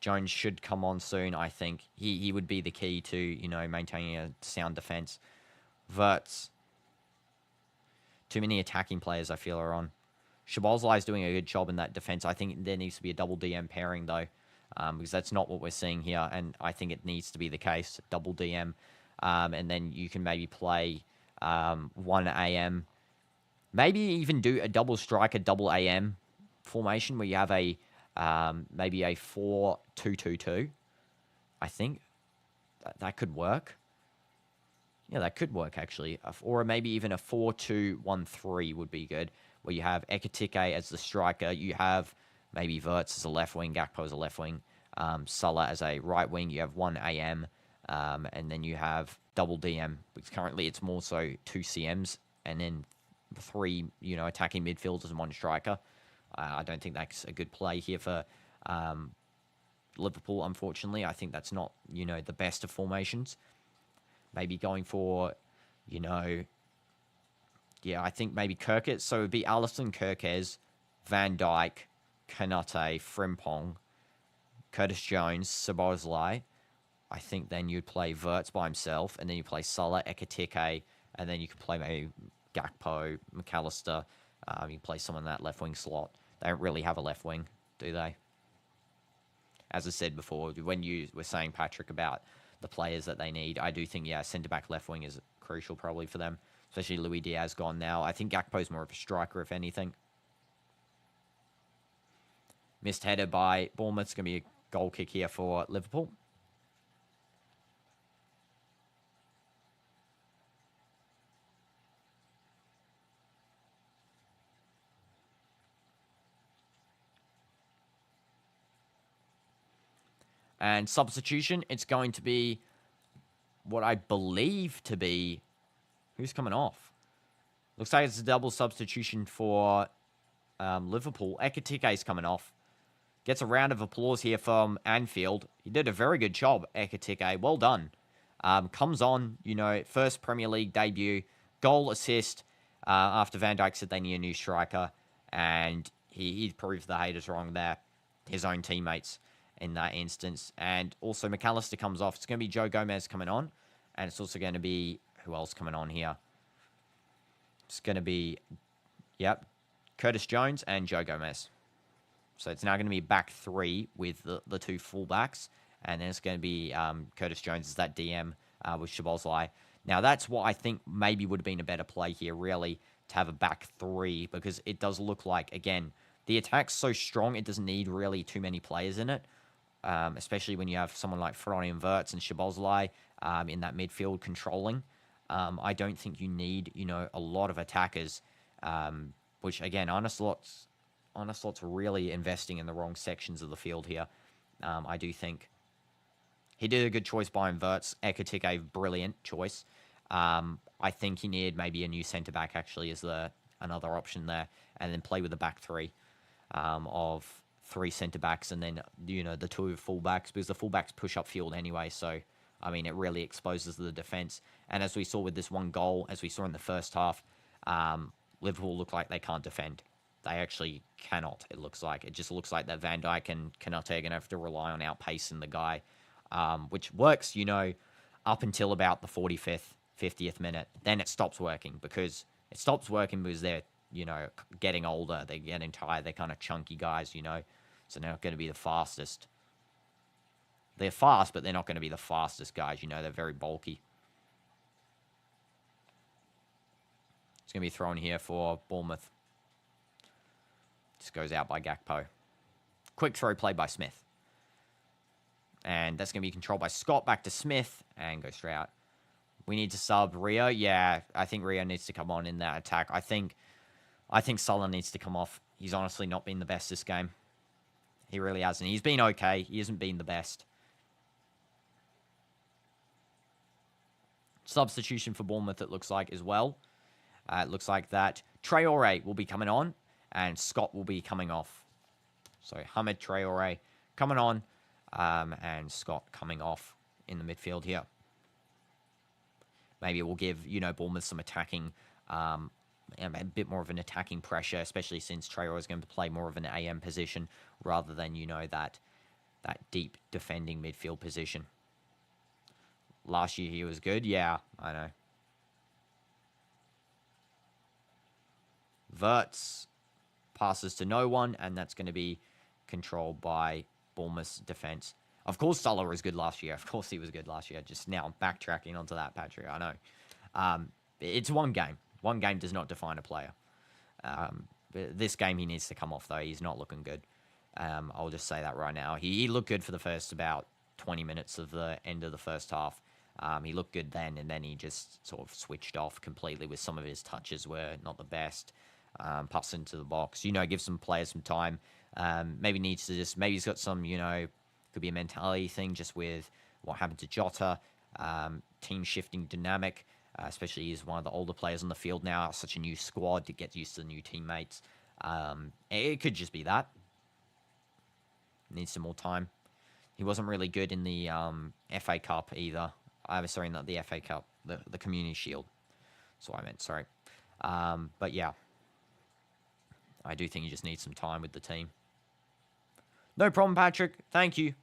Jones should come on soon, I think. He would be the key to, you know, maintaining a sound defense. Wirtz. Too many attacking players, I feel, are on. Szoboszlai is doing a good job in that defense. I think there needs to be a double DM pairing, though, because that's not what we're seeing here, and I think it needs to be the case, double DM. And then you can maybe play 1 AM. Maybe even do a double striker, double AM formation where you have a maybe a 4-2-2-2. I think that could work. Yeah, that could work, actually. Or maybe even a 4-2-1-3 would be good, where you have Ekitike as the striker. You have maybe Wirtz as a left wing, Gakpo as a left wing, Salah as a right wing. You have 1 AM, and then you have double DM, because currently it's more so 2 CMs, and then 3, you know, attacking midfielders and 1 striker. I don't think that's a good play here for Liverpool, unfortunately. I think that's not, you know, the best of formations. Maybe going for, you know, yeah, I think maybe Kirkes. So it would be Alisson, Kirkes, Van Dijk, Kanate, Frimpong, Curtis Jones, Szoboszlai. I think then you'd play Wirtz by himself, and then you play Salah, Ekitike, and then you could play maybe Gakpo, McAllister. You play someone in that left wing slot. They don't really have a left wing, do they? As I said before, when you were saying, Patrick, about the players that they need, I do think, yeah, centre-back left wing is crucial probably for them, especially Luis Diaz gone now. I think Gakpo's more of a striker, if anything. Missed header by Bournemouth. It's going to be a goal kick here for Liverpool. And substitution, it's going to be what I believe to be... Who's coming off? Looks like it's a double substitution for Liverpool. Ekitike's coming off. Gets a round of applause here from Anfield. He did a very good job, Ekitike. Well done. Comes on, you know, first Premier League debut. Goal, assist, after Van Dijk said they need a new striker. And he proved the haters wrong there. His own teammates in that instance. And also McAllister comes off. It's going to be Joe Gomez coming on. And it's also going to be... Who else coming on here? It's going to be... Yep. Curtis Jones and Joe Gomez. So it's now going to be back 3 with the 2 fullbacks. And then it's going to be Curtis Jones as that DM with Szoboszlai. Now, that's what I think maybe would have been a better play here, really, to have a back 3. Because it does look like, again, the attack's so strong, it doesn't need really too many players in it. Especially when you have someone like Florian Wirtz and Szoboszlai in that midfield controlling. I don't think you need, you know, a lot of attackers. Which, again, Arne Slot's really investing in the wrong sections of the field here. I do think he did a good choice buying Wirtz. Ekitike, brilliant choice. I think he needed maybe a new centre-back, actually, as another option there. And then play with the back 3 of 3 centre-backs and then, you know, the 2 full-backs. Because the full-backs push up field anyway, so... I mean, it really exposes the defense. And as we saw with this one goal, as we saw in the first half, Liverpool look like they can't defend. They actually cannot, it looks like. It just looks like that Van Dijk and Kanate are going to have to rely on outpacing the guy, which works, you know, up until about the 45th, 50th minute. Then it stops working because they're, you know, getting older. They're getting tired. They're kind of chunky guys, you know. So they're not going to be the fastest. They're fast, but they're not going to be the fastest guys. You know, they're very bulky. It's going to be thrown here for Bournemouth. Just goes out by Gakpo. Quick throw play by Smith. And that's going to be controlled by Scott. Back to Smith. And goes straight out. We need to sub Rio. Yeah, I think Rio needs to come on in that attack. I think Salah needs to come off. He's honestly not been the best this game. He really hasn't. He's been okay. He hasn't been the best. substitution for Bournemouth, it looks like, as well. It looks like that Traore will be coming on and Scott will be coming off. So Hamid Traore coming on and Scott coming off in the midfield here. Maybe it will give, Bournemouth some attacking, a bit more of an attacking pressure, especially since Traore is going to play more of an AM position rather than, that deep defending midfield position. Last year he was good. Yeah, I know. Wirtz passes to no one, and that's going to be controlled by Bournemouth's defense. Of course, Salah was good last year. Of course, he was good last year. Just now backtracking onto that, Patrick. I know. It's one game. One game does not define a player. This game, he needs to come off, though. He's not looking good. I'll just say that right now. He looked good for the first about 20 minutes of the end of the first half. He looked good then, and then he just sort of switched off completely with some of his touches were not the best. Pass into the box. Give some players some time. Maybe he's got some, could be a mentality thing just with what happened to Jota. Team shifting dynamic, especially he's one of the older players on the field now. Such a new squad to get used to the new teammates. It could just be that. Needs some more time. He wasn't really good in the FA Cup either. Sorry, not the FA Cup, the Community Shield. That's what I meant, sorry. But yeah, I do think he just needs some time with the team. No problem, Patrick. Thank you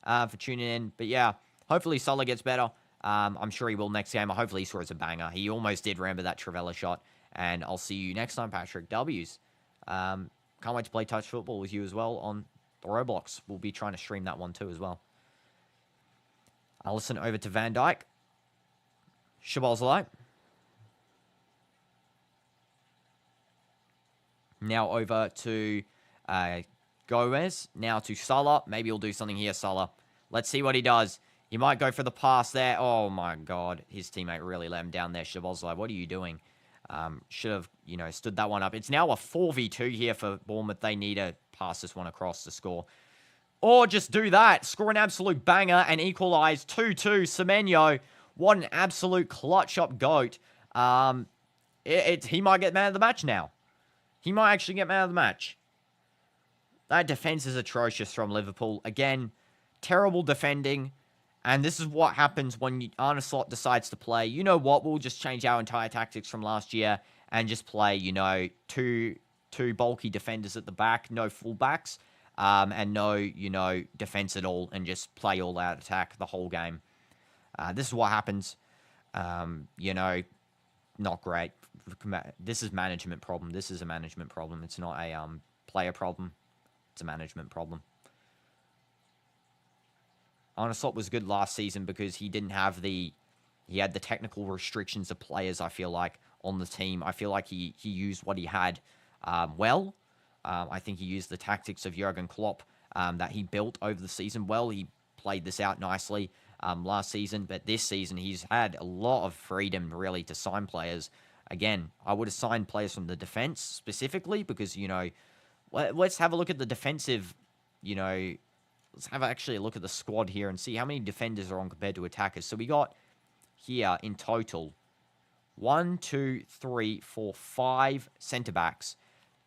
for tuning in. But yeah, hopefully Salah gets better. I'm sure he will next game. Hopefully he scores a banger. He almost did. Remember that Trivella shot. And I'll see you next time, Patrick. W's. Can't wait to play touch football with you as well on the Roblox. We'll be trying to stream that one too as well. Alisson over to Van Dijk. Szoboszlai. Now over to Gomez. Now to Salah. Maybe he'll do something here, Salah. Let's see what he does. He might go for the pass there. Oh, my God. His teammate really let him down there. Szoboszlai, what are you doing? Should have, stood that one up. It's now a 4v2 here for Bournemouth. They need to pass this one across to score. Or just do that. Score an absolute banger and equalise 2-2. Semenyo. What an absolute clutch-up goat. He might get man of the match now. He might actually get man of the match. That defense is atrocious from Liverpool. Again, terrible defending. And this is what happens when Arne Slot decides to play. You know what? We'll just change our entire tactics from last year and just play, two bulky defenders at the back, no fullbacks, and no, defense at all, and just play all out attack the whole game. This is what happens. Not great. This is management problem. This is a management problem. It's not a player problem. It's a management problem. Arne Slot was good last season because he didn't have he had the technical restrictions of players, I feel like, on the team. I feel like he used what he had well. I think he used the tactics of Jurgen Klopp that he built over the season well. He played this out nicely last season, but this season he's had a lot of freedom, really, to sign players. Again, I would have signed players from the defense specifically because, let's have a look at the defensive, let's have actually a look at the squad here and see how many defenders are on compared to attackers. So we got here in total 1, 2, 3, 4, 5 centre-backs.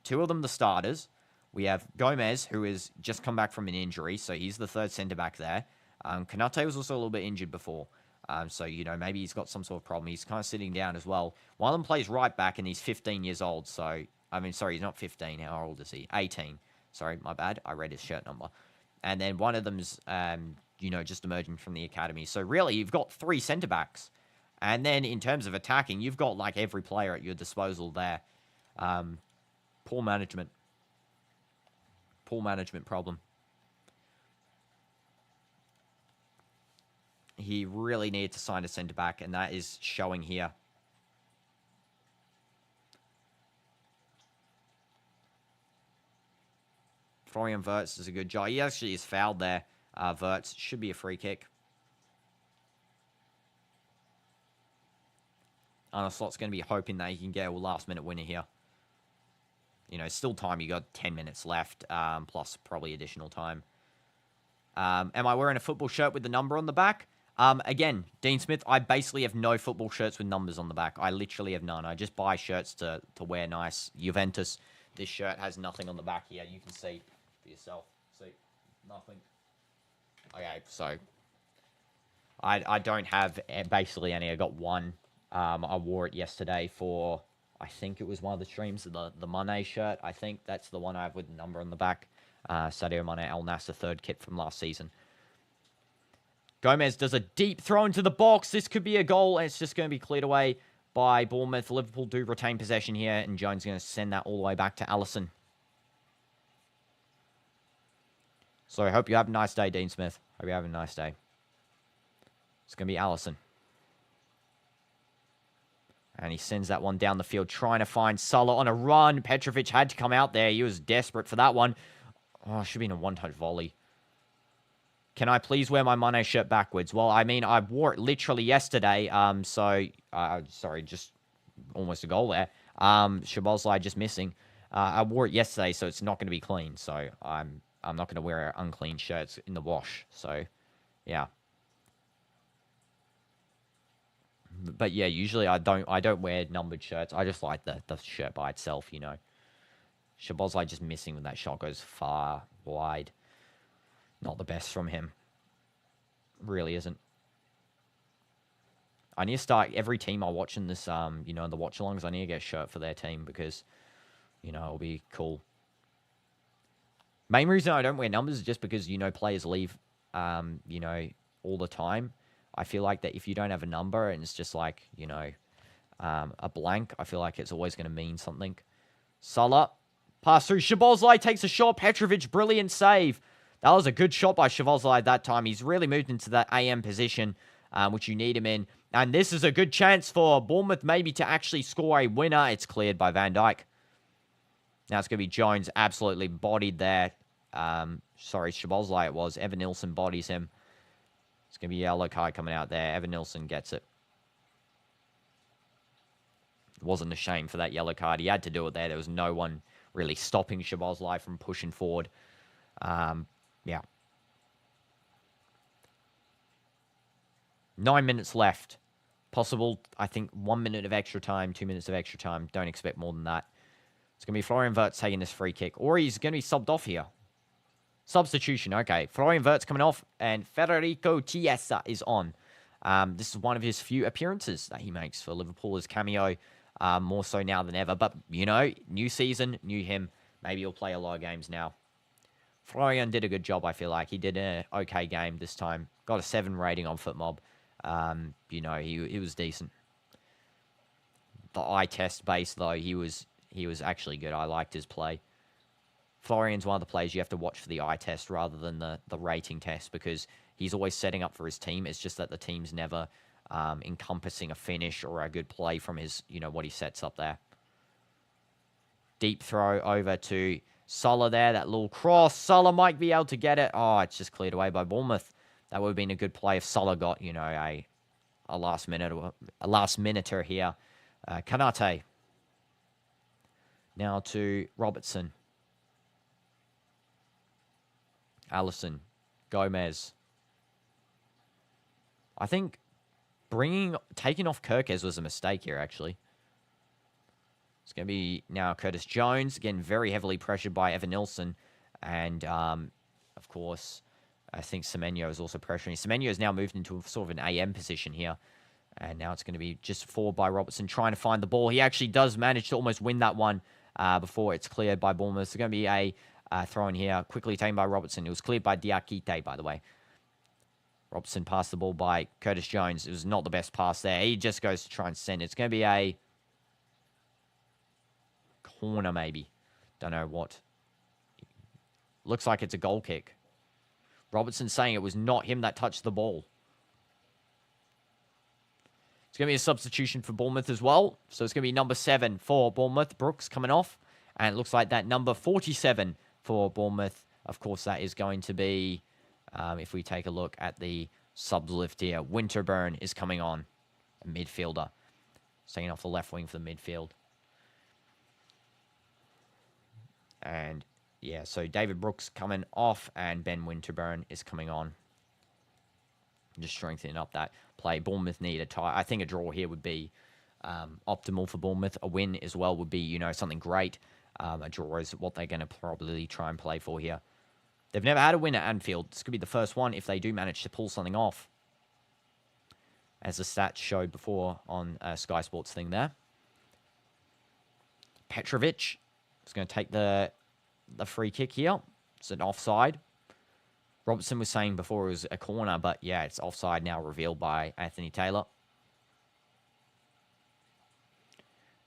2 of them the starters. We have Gomez, who has just come back from an injury, so he's the third centre-back there. Konate was also a little bit injured before. So, maybe he's got some sort of problem. He's kind of sitting down as well. One of them plays right back, and he's 15 years old. So, sorry, he's not 15. How old is he? 18. Sorry, my bad. I read his shirt number. And then one of them's, just emerging from the academy. So, really, you've got 3 centre-backs. And then, in terms of attacking, you've got, every player at your disposal there. Poor management. Poor management problem. He really needed to sign a centre-back, and that is showing here. Florian Wirtz does a good job. He actually is fouled there. Wirtz should be a free kick. Arne Slot's going to be hoping that he can get a last-minute winner here. Still time. You got 10 minutes left, plus probably additional time. Am I wearing a football shirt with the number on the back? Again, Dean Smith, I basically have no football shirts with numbers on the back. I literally have none. I just buy shirts to wear nice. Juventus, this shirt has nothing on the back here. You can see for yourself. See, nothing. Okay, so I don't have basically any. I got one. I wore it yesterday for, I think it was one of the streams, the Mane shirt. I think that's the one I have with the number on the back. Sadio Mane, Al Nassr, third kit from last season. Gomez does a deep throw into the box. This could be a goal, and it's just going to be cleared away by Bournemouth. Liverpool do retain possession here, and Jones is going to send that all the way back to Alisson. So I hope you have a nice day, Dean Smith. Hope you have a nice day. It's going to be Alisson. And he sends that one down the field, trying to find Salah on a run. Petrovic had to come out there. He was desperate for that one. Oh, should have been a one-touch volley. Can I please wear my Mane shirt backwards? Well, I mean, I wore it literally yesterday. Sorry, just almost a goal there. Szoboszlai just missing. I wore it yesterday, so it's not going to be clean. So I'm not going to wear unclean shirts in the wash. So, yeah. But yeah, usually I don't wear numbered shirts. I just like the shirt by itself, you know. Szoboszlai just missing with that shot, goes far wide. Not the best from him. Really isn't. I need to start every team I watch in this, the Watchalongs. I need to get a shirt for their team because, it'll be cool. Main reason I don't wear numbers is just because, players leave, all the time. I feel like that if you don't have a number and it's just like, a blank, I feel like it's always going to mean something. Salah, pass through. Szoboszlai takes a shot. Petrovic, brilliant save. That was a good shot by Szoboszlai that time. He's really moved into that AM position, which you need him in. And this is a good chance for Bournemouth maybe to actually score a winner. It's cleared by Van Dijk. Now it's going to be Jones absolutely bodied there. Szoboszlai it was. Evan Nilsson bodies him. It's going to be a yellow card coming out there. Evan Nilsson gets it. It wasn't a shame for that yellow card. He had to do it there. There was no one really stopping Szoboszlai from pushing forward. Yeah. 9 minutes left. Possible, I think, 1 minute of extra time, 2 minutes of extra time. Don't expect more than that. It's going to be Florian Wirtz taking this free kick. Or he's going to be subbed off here. Substitution, okay. Florian Wirtz coming off, and Federico Chiesa is on. This is one of his few appearances that he makes for Liverpool as cameo, more so now than ever. But, new season, new him. Maybe he'll play a lot of games now. Florian did a good job, I feel like. He did an okay game this time. Got a 7 rating on FootMob. He was decent. The eye test base, though, he was actually good. I liked his play. Florian's one of the players you have to watch for the eye test rather than the rating test because he's always setting up for his team. It's just that the team's never encompassing a finish or a good play from his, what he sets up there. Deep throw over to Salah there, that little cross. Salah might be able to get it. Oh, it's just cleared away by Bournemouth. That would have been a good play if Salah got, a last minuter here. Kanate. Now to Robertson. Alisson. Gomez. I think taking off Kirkes was a mistake here, actually. It's going to be now Curtis Jones. Again, very heavily pressured by Evan Nilsson. And, of course, I think Semenyo is also pressuring. Semenyo has now moved into sort of an AM position here. And now it's going to be just forward by Robertson trying to find the ball. He actually does manage to almost win that one before it's cleared by Bournemouth. It's going to be a throw in here. Quickly taken by Robertson. It was cleared by Diakite, by the way. Robertson passed the ball by Curtis Jones. It was not the best pass there. He just goes to try and send it. It's going to be a corner, maybe. Don't know what. Looks like it's a goal kick. Robertson saying it was not him that touched the ball. It's going to be a substitution for Bournemouth as well. So it's going to be number 7 for Bournemouth. Brooks coming off. And it looks like that number 47 for Bournemouth. Of course, that is going to be, if we take a look at the subs list here, Winterburn is coming on. A midfielder. Taking off the left wing for the midfield. And, yeah, so David Brooks coming off and Ben Winterburn is coming on. Just strengthening up that play. Bournemouth need a tie. I think a draw here would be optimal for Bournemouth. A win as well would be, something great. A draw is what they're going to probably try and play for here. They've never had a win at Anfield. This could be the first one if they do manage to pull something off. As the stats showed before on Sky Sports thing there. Petrovic is going to take the free kick here. It's an offside. Robertson was saying before it was a corner, but yeah, it's offside now revealed by Anthony Taylor.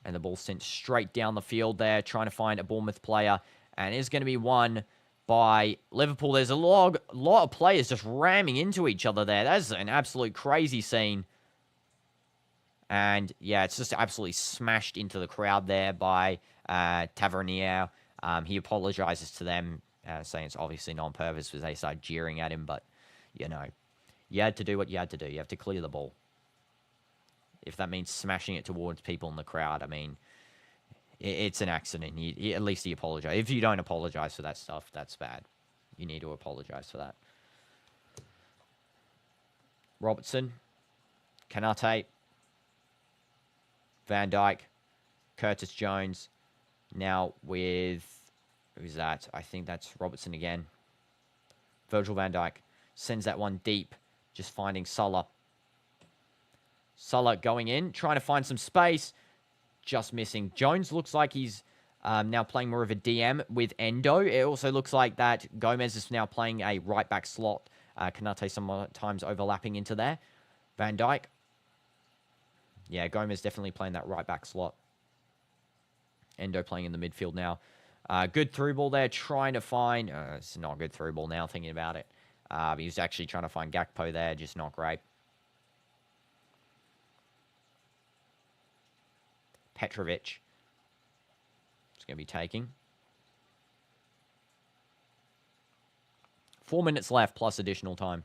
And the ball sent straight down the field there, trying to find a Bournemouth player. And it's going to be won by Liverpool. There's a lot of players just ramming into each other there. That's an absolute crazy scene. And yeah, it's just absolutely smashed into the crowd there by Tavernier. He apologizes to them, saying it's obviously not on purpose because they started jeering at him. But, you had to do what you had to do. You have to clear the ball. If that means smashing it towards people in the crowd, I mean, it's an accident. At least he apologized. If you don't apologize for that stuff, that's bad. You need to apologize for that. Robertson, Kanate, Van Dijk, Curtis Jones. Now with, who's that? I think that's Robertson again. Virgil van Dijk sends that one deep, just finding Salah. Salah going in, trying to find some space, just missing. Jones looks like he's now playing more of a DM with Endo. It also looks like that Gomez is now playing a right-back slot. Kanate sometimes overlapping into there. Van Dijk. Yeah, Gomez definitely playing that right-back slot. Endo playing in the midfield now. Good through ball there, trying to find... it's not a good through ball now, thinking about it. He was actually trying to find Gakpo there, just not great. Petrovic. It's going to be taking. 4 minutes left, plus additional time.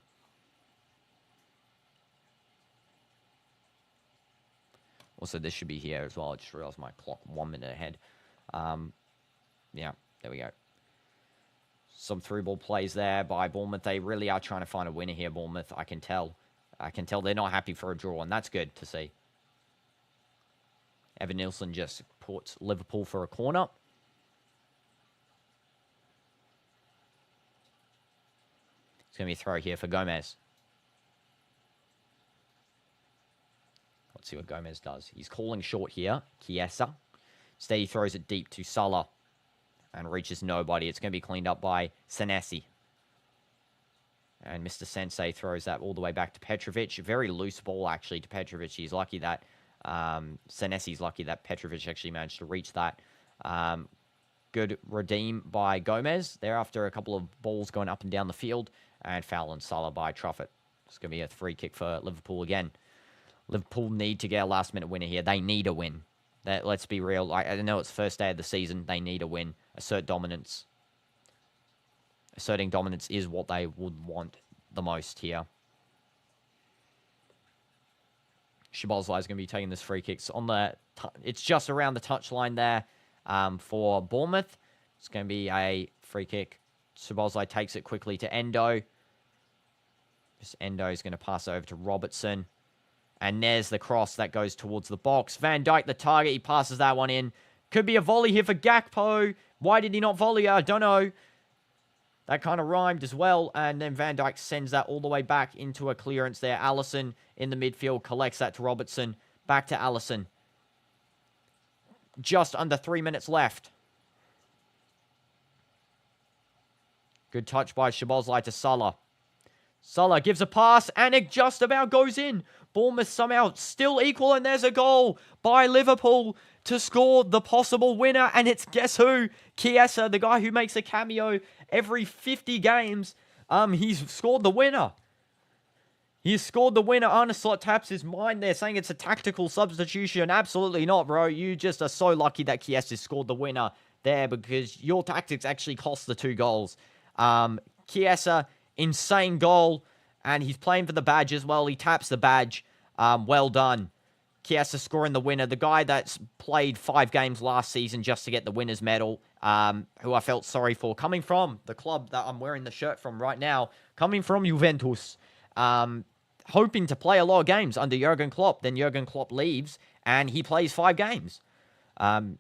Also, this should be here as well. I just realized my clock 1 minute ahead. Yeah, there we go. Some through ball plays there by Bournemouth. They really are trying to find a winner here, Bournemouth. I can tell. They're not happy for a draw, and that's good to see. Evan Nilsson just puts Liverpool for a corner. It's going to be a throw here for Gomez. Let's see what Gomez does. He's calling short here. Chiesa. Instead, he throws it deep to Salah and reaches nobody. It's going to be cleaned up by Senesi. And Mr. Sensei throws that all the way back to Petrovic. Very loose ball, actually, to Petrovic. He's lucky that... Senesi's lucky that Petrovic actually managed to reach that. Good redeem by Gomez. Thereafter, a couple of balls going up and down the field. And foul on Salah by Truffett. It's going to be a free kick for Liverpool again. Liverpool need to get a last-minute winner here. They need a win. Let's be real. I know it's the first day of the season. They need a win. Assert dominance. Asserting dominance is what they would want the most here. Szoboszlai is going to be taking this free kicks on the... It's just around the touchline there for Bournemouth. It's going to be a free kick. Szoboszlai takes it quickly to Endo. Endo is going to pass over to Robertson. And there's the cross that goes towards the box. Van Dijk, the target. He passes that one in. Could be a volley here for Gakpo. Why did he not volley? I don't know. That kind of rhymed as well. And then Van Dijk sends that all the way back into a clearance there. Alisson in the midfield collects that to Robertson. Back to Alisson. Just under 3 minutes left. Good touch by Szoboszlai to Salah. Salah gives a pass and it just about goes in. Bournemouth somehow still equal, and there's a goal by Liverpool to score the possible winner. And it's, guess who? Chiesa, the guy who makes a cameo every 50 games. He's scored the winner. He's scored the winner. Arne Slot taps his mind there, saying it's a tactical substitution. Absolutely not, bro. You just are so lucky that Chiesa scored the winner there, because your tactics actually cost the 2 goals. Chiesa, insane goal. And he's playing for the badge as well. He taps the badge. Well done. Chiesa scoring the winner. The guy that's played 5 games last season just to get the winner's medal, who I felt sorry for, coming from the club that I'm wearing the shirt from right now, coming from Juventus. hoping to play a lot of games under Jurgen Klopp. Then Jurgen Klopp leaves, and he plays 5 games.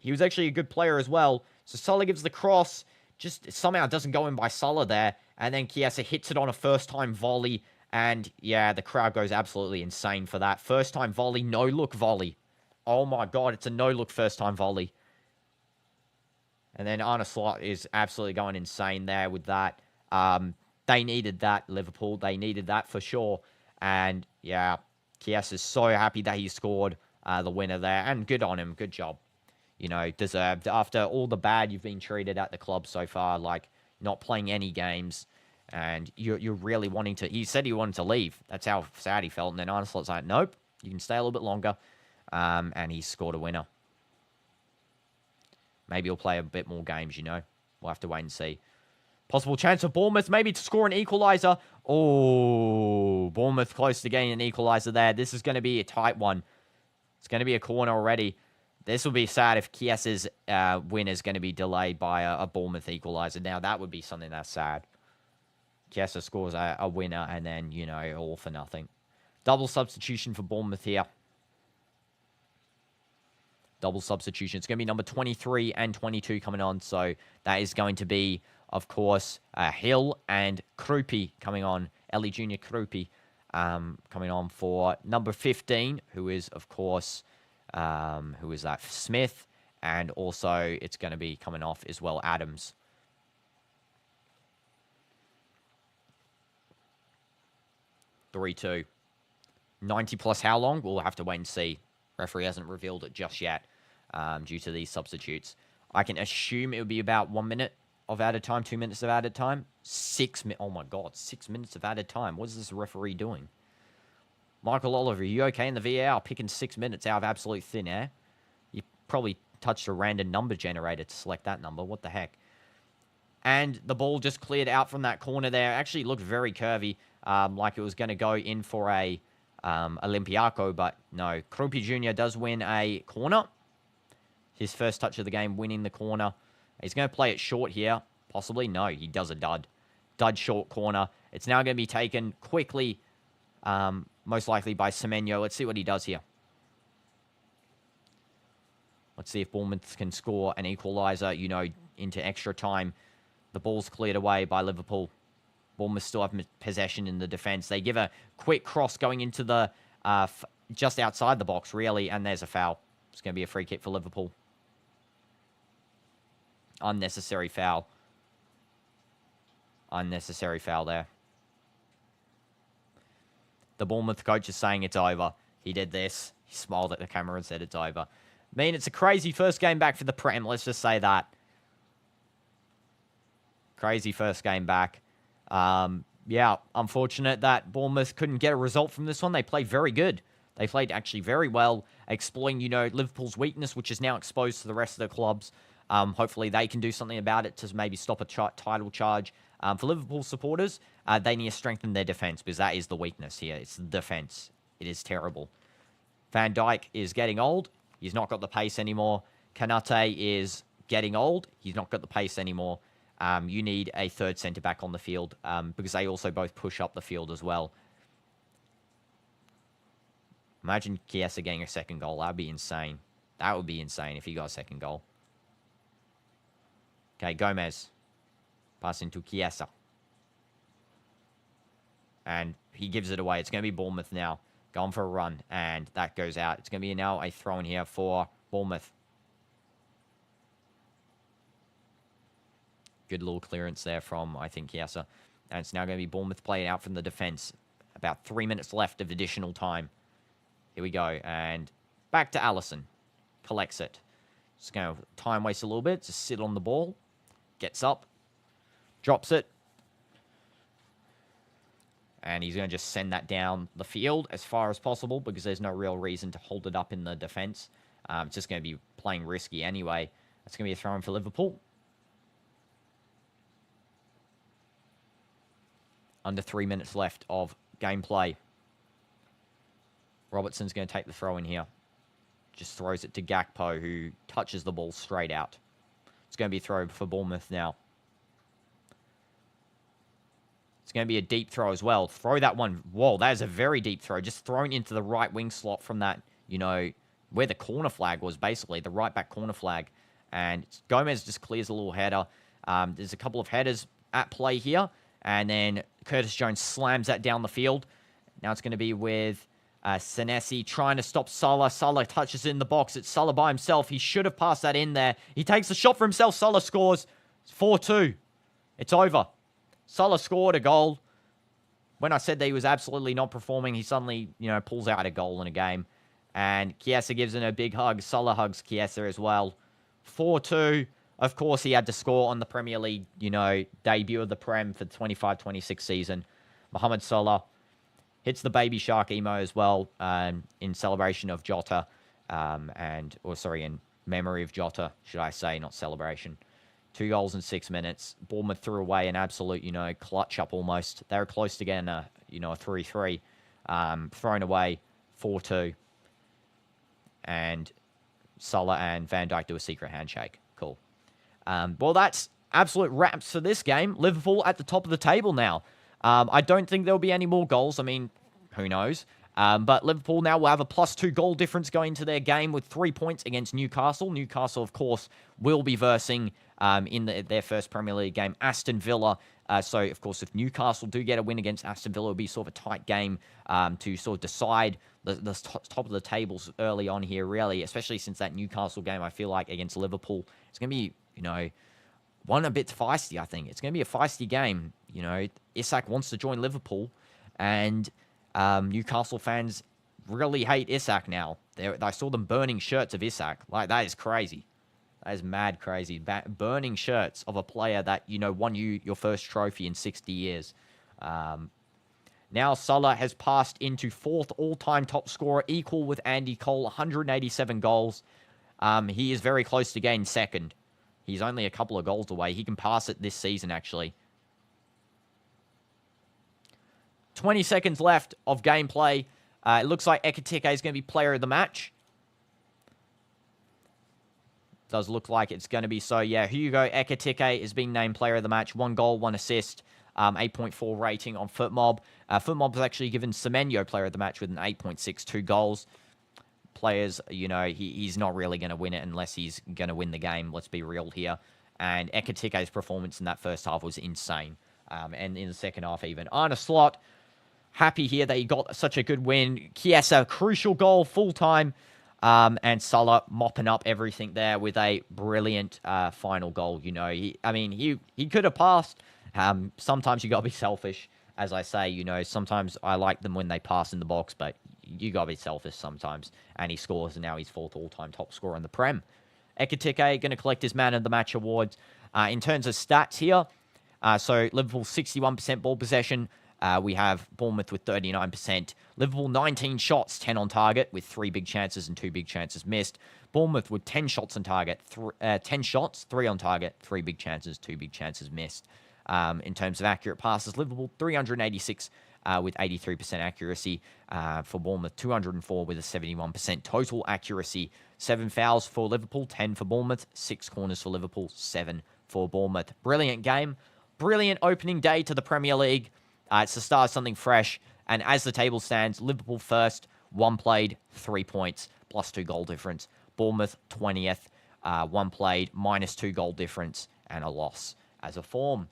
He was actually a good player as well. So Salah gives the cross, just somehow doesn't go in by Salah there, and then Chiesa hits it on a first-time volley, and yeah, the crowd goes absolutely insane for that. First-time volley, no-look volley. Oh my god, it's a no-look first-time volley. And then Arne Slot is absolutely going insane there with that. They needed that, Liverpool. They needed that for sure. And yeah, Chiesa's so happy that he scored the winner there. And good on him. Good job. You know, deserved. After all the bad you've been treated at the club so far, like not playing any games, and you're really wanting to... He said he wanted to leave. That's how sad he felt. And then Arne Slot's like, nope, you can stay a little bit longer. And he scored a winner. Maybe he'll play a bit more games, you know. We'll have to wait and see. Possible chance for Bournemouth maybe to score an equaliser. Oh, Bournemouth close to getting an equaliser there. This is going to be a tight one. It's going to be a corner already. This will be sad if Chiesa's win is going to be delayed by a Bournemouth equaliser. Now, that would be something that's sad. Chiesa scores a winner and then, you know, all for nothing. Double substitution for Bournemouth here. Double substitution. It's going to be number 23 and 22 coming on. So that is going to be, of course, Hill and Krupi coming on. Ellie Jr. Krupi coming on for number 15, who is, of course, who is that? Smith. And also it's going to be coming off as well, Adams. (3-2). 90 plus how long? We'll have to wait and see. Referee hasn't revealed it just yet due to these substitutes. I can assume it would be about 1 minute of added time, 2 minutes of added time. 6 minutes. Oh my god, 6 minutes of added time. What is this referee doing? Michael Oliver, are you okay in the VAR picking 6 minutes out of absolute thin air? You probably touched a random number generator to select that number. What the heck? And the ball just cleared out from that corner there. Actually looked very curvy, like it was going to go in for a Olympiaco, but no. Krupi Jr. does win a corner. His first touch of the game, winning the corner. He's going to play it short here. Possibly. No, he does a dud. Dud short corner. It's now going to be taken quickly, most likely by Semenyo. Let's see what he does here. Let's see if Bournemouth can score an equaliser, you know, into extra time. The ball's cleared away by Liverpool. Bournemouth still have possession in the defence. They give a quick cross going into the... just outside the box, really, and there's a foul. It's going to be a free kick for Liverpool. Unnecessary foul. Unnecessary foul there. The Bournemouth coach is saying it's over. He did this. He smiled at the camera and said it's over. I mean, it's a crazy first game back for the Prem. Let's just say that. Crazy first game back. Yeah, unfortunate that Bournemouth couldn't get a result from this one. They played very good. They played actually very well, exploiting, you know, Liverpool's weakness, which is now exposed to the rest of the clubs. Hopefully they can do something about it to maybe stop a title charge. For Liverpool supporters, they need to strengthen their defence because that is the weakness here. It's the defence. It is terrible. Van Dijk is getting old. He's not got the pace anymore. Kanate is getting old. He's not got the pace anymore. You need a third centre-back on the field because they also both push up the field as well. Imagine Chiesa getting a second goal. That would be insane. That would be insane if he got a second goal. Okay, Gomez. Passing to Chiesa. And he gives it away. It's going to be Bournemouth now. Going for a run. And that goes out. It's going to be now a throw in here for Bournemouth. Good little clearance there from, I think, Chiesa. And it's now going to be Bournemouth playing out from the defence. About 3 minutes left of additional time. Here we go. And back to Alisson. Collects it. Just going to time waste a little bit. Just sit on the ball. Gets up. Drops it. And he's going to just send that down the field as far as possible because there's no real reason to hold it up in the defence. It's just going to be playing risky anyway. That's going to be a throw-in for Liverpool. Under 3 minutes left of gameplay. Robertson's going to take the throw in here. Just throws it to Gakpo, who touches the ball straight out. It's going to be a throw for Bournemouth now. It's going to be a deep throw as well. Throw that one. Whoa, that is a very deep throw. Just thrown into the right wing slot from that, you know, where the corner flag was, basically. The right back corner flag. And Gomez just clears a little header. There's a couple of headers at play here. And then Curtis Jones slams that down the field. Now it's going to be with Senesi trying to stop Salah. Salah touches in the box. It's Salah by himself. He should have passed that in there. He takes the shot for himself. Salah scores. It's 4-2. It's over. Salah scored a goal. When I said that he was absolutely not performing, he suddenly, you know, pulls out a goal in a game. And Chiesa gives him a big hug. Salah hugs Chiesa as well. 4-2. Of course, he had to score on the Premier League, you know, debut of the Prem for the 25-26 season. Mohamed Salah hits the baby shark emo as well in celebration of Jota. In memory of Jota, should I say, not celebration. 2 goals in 6 minutes. Bournemouth threw away an absolute, you know, clutch up almost. They were close to getting a 3-3. Thrown away 4-2. And Salah and Van Dijk do a secret handshake. Cool. Well, that's absolute wraps for this game. Liverpool at the top of the table now. I don't think there'll be any more goals. I mean, who knows? But Liverpool now will have a +2 goal difference going into their game with 3 points against Newcastle. Newcastle, of course, will be versing in their first Premier League game Aston Villa. So, of course, if Newcastle do get a win against Aston Villa, it'll be sort of a tight game to sort of decide the top of the tables early on here, really, especially since that Newcastle game, I feel like, against Liverpool. It's going to be, you know, one a bit feisty, I think. It's going to be a feisty game. You know, Isak wants to join Liverpool, and Newcastle fans really hate Isak now. I saw them burning shirts of Isak. Like, that is crazy. That is mad crazy. Burning shirts of a player that, you know, won you your first trophy in 60 years. Now Salah has passed into 4th all-time top scorer, equal with Andy Cole, 187 goals. He is very close to getting 2nd. He's only a couple of goals away. He can pass it this season, actually. 20 seconds left of gameplay. It looks like Ekitike is going to be player of the match. Does look like it's going to be so. Yeah, Hugo Ekitike is being named player of the match. 1 goal, 1 assist, 8.4 rating on FootMob. FootMob has actually given Semenyo player of the match with an 8.62 goals. Players, you know, he's not really going to win it unless he's going to win the game. Let's be real here. And Ekitike's performance in that first half was insane. And in the second half even. Arne Slot, happy here that he got such a good win. Chiesa, crucial goal, full time. And Salah mopping up everything there with a brilliant final goal. You know, he could have passed. Sometimes you got to be selfish. As I say, you know, sometimes I like them when they pass in the box, but you got to be selfish sometimes. And he scores, and now he's 4th all-time top scorer in the Prem. Ekitike going to collect his Man of the Match awards. In terms of stats here, so Liverpool 61% ball possession. We have Bournemouth with 39%. Liverpool 19 shots, 10 on target, with 3 big chances and 2 big chances missed. Bournemouth with 10 shots on target, 10 shots, 3 on target, 3 big chances, 2 big chances missed. In terms of accurate passes, Liverpool 386 with 83% accuracy. For Bournemouth, 204 with a 71% total accuracy. 7 fouls for Liverpool, 10 for Bournemouth, 6 corners for Liverpool, 7 for Bournemouth. Brilliant game. Brilliant opening day to the Premier League. It's the start of something fresh. And as the table stands, Liverpool first, 1 played, 3 points, +2 goal difference. Bournemouth 20th, 1 played, -2 goal difference, and a loss as a form.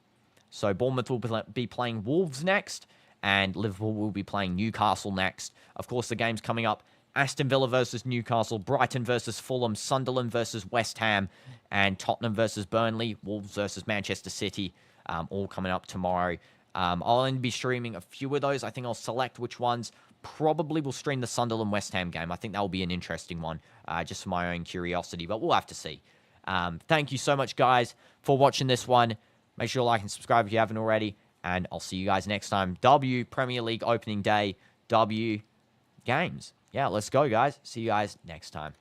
So Bournemouth will be playing Wolves next, and Liverpool will be playing Newcastle next. Of course, the game's coming up. Aston Villa versus Newcastle, Brighton versus Fulham, Sunderland versus West Ham, and Tottenham versus Burnley, Wolves versus Manchester City, all coming up tomorrow. I'll only be streaming a few of those. I think I'll select which ones. Probably will stream the Sunderland-West Ham game. I think that will be an interesting one, just for my own curiosity, but we'll have to see. Thank you so much, guys, for watching this one. Make sure to like and subscribe if you haven't already, and I'll see you guys next time. W Premier League opening day, W games. Yeah, let's go, guys. See you guys next time.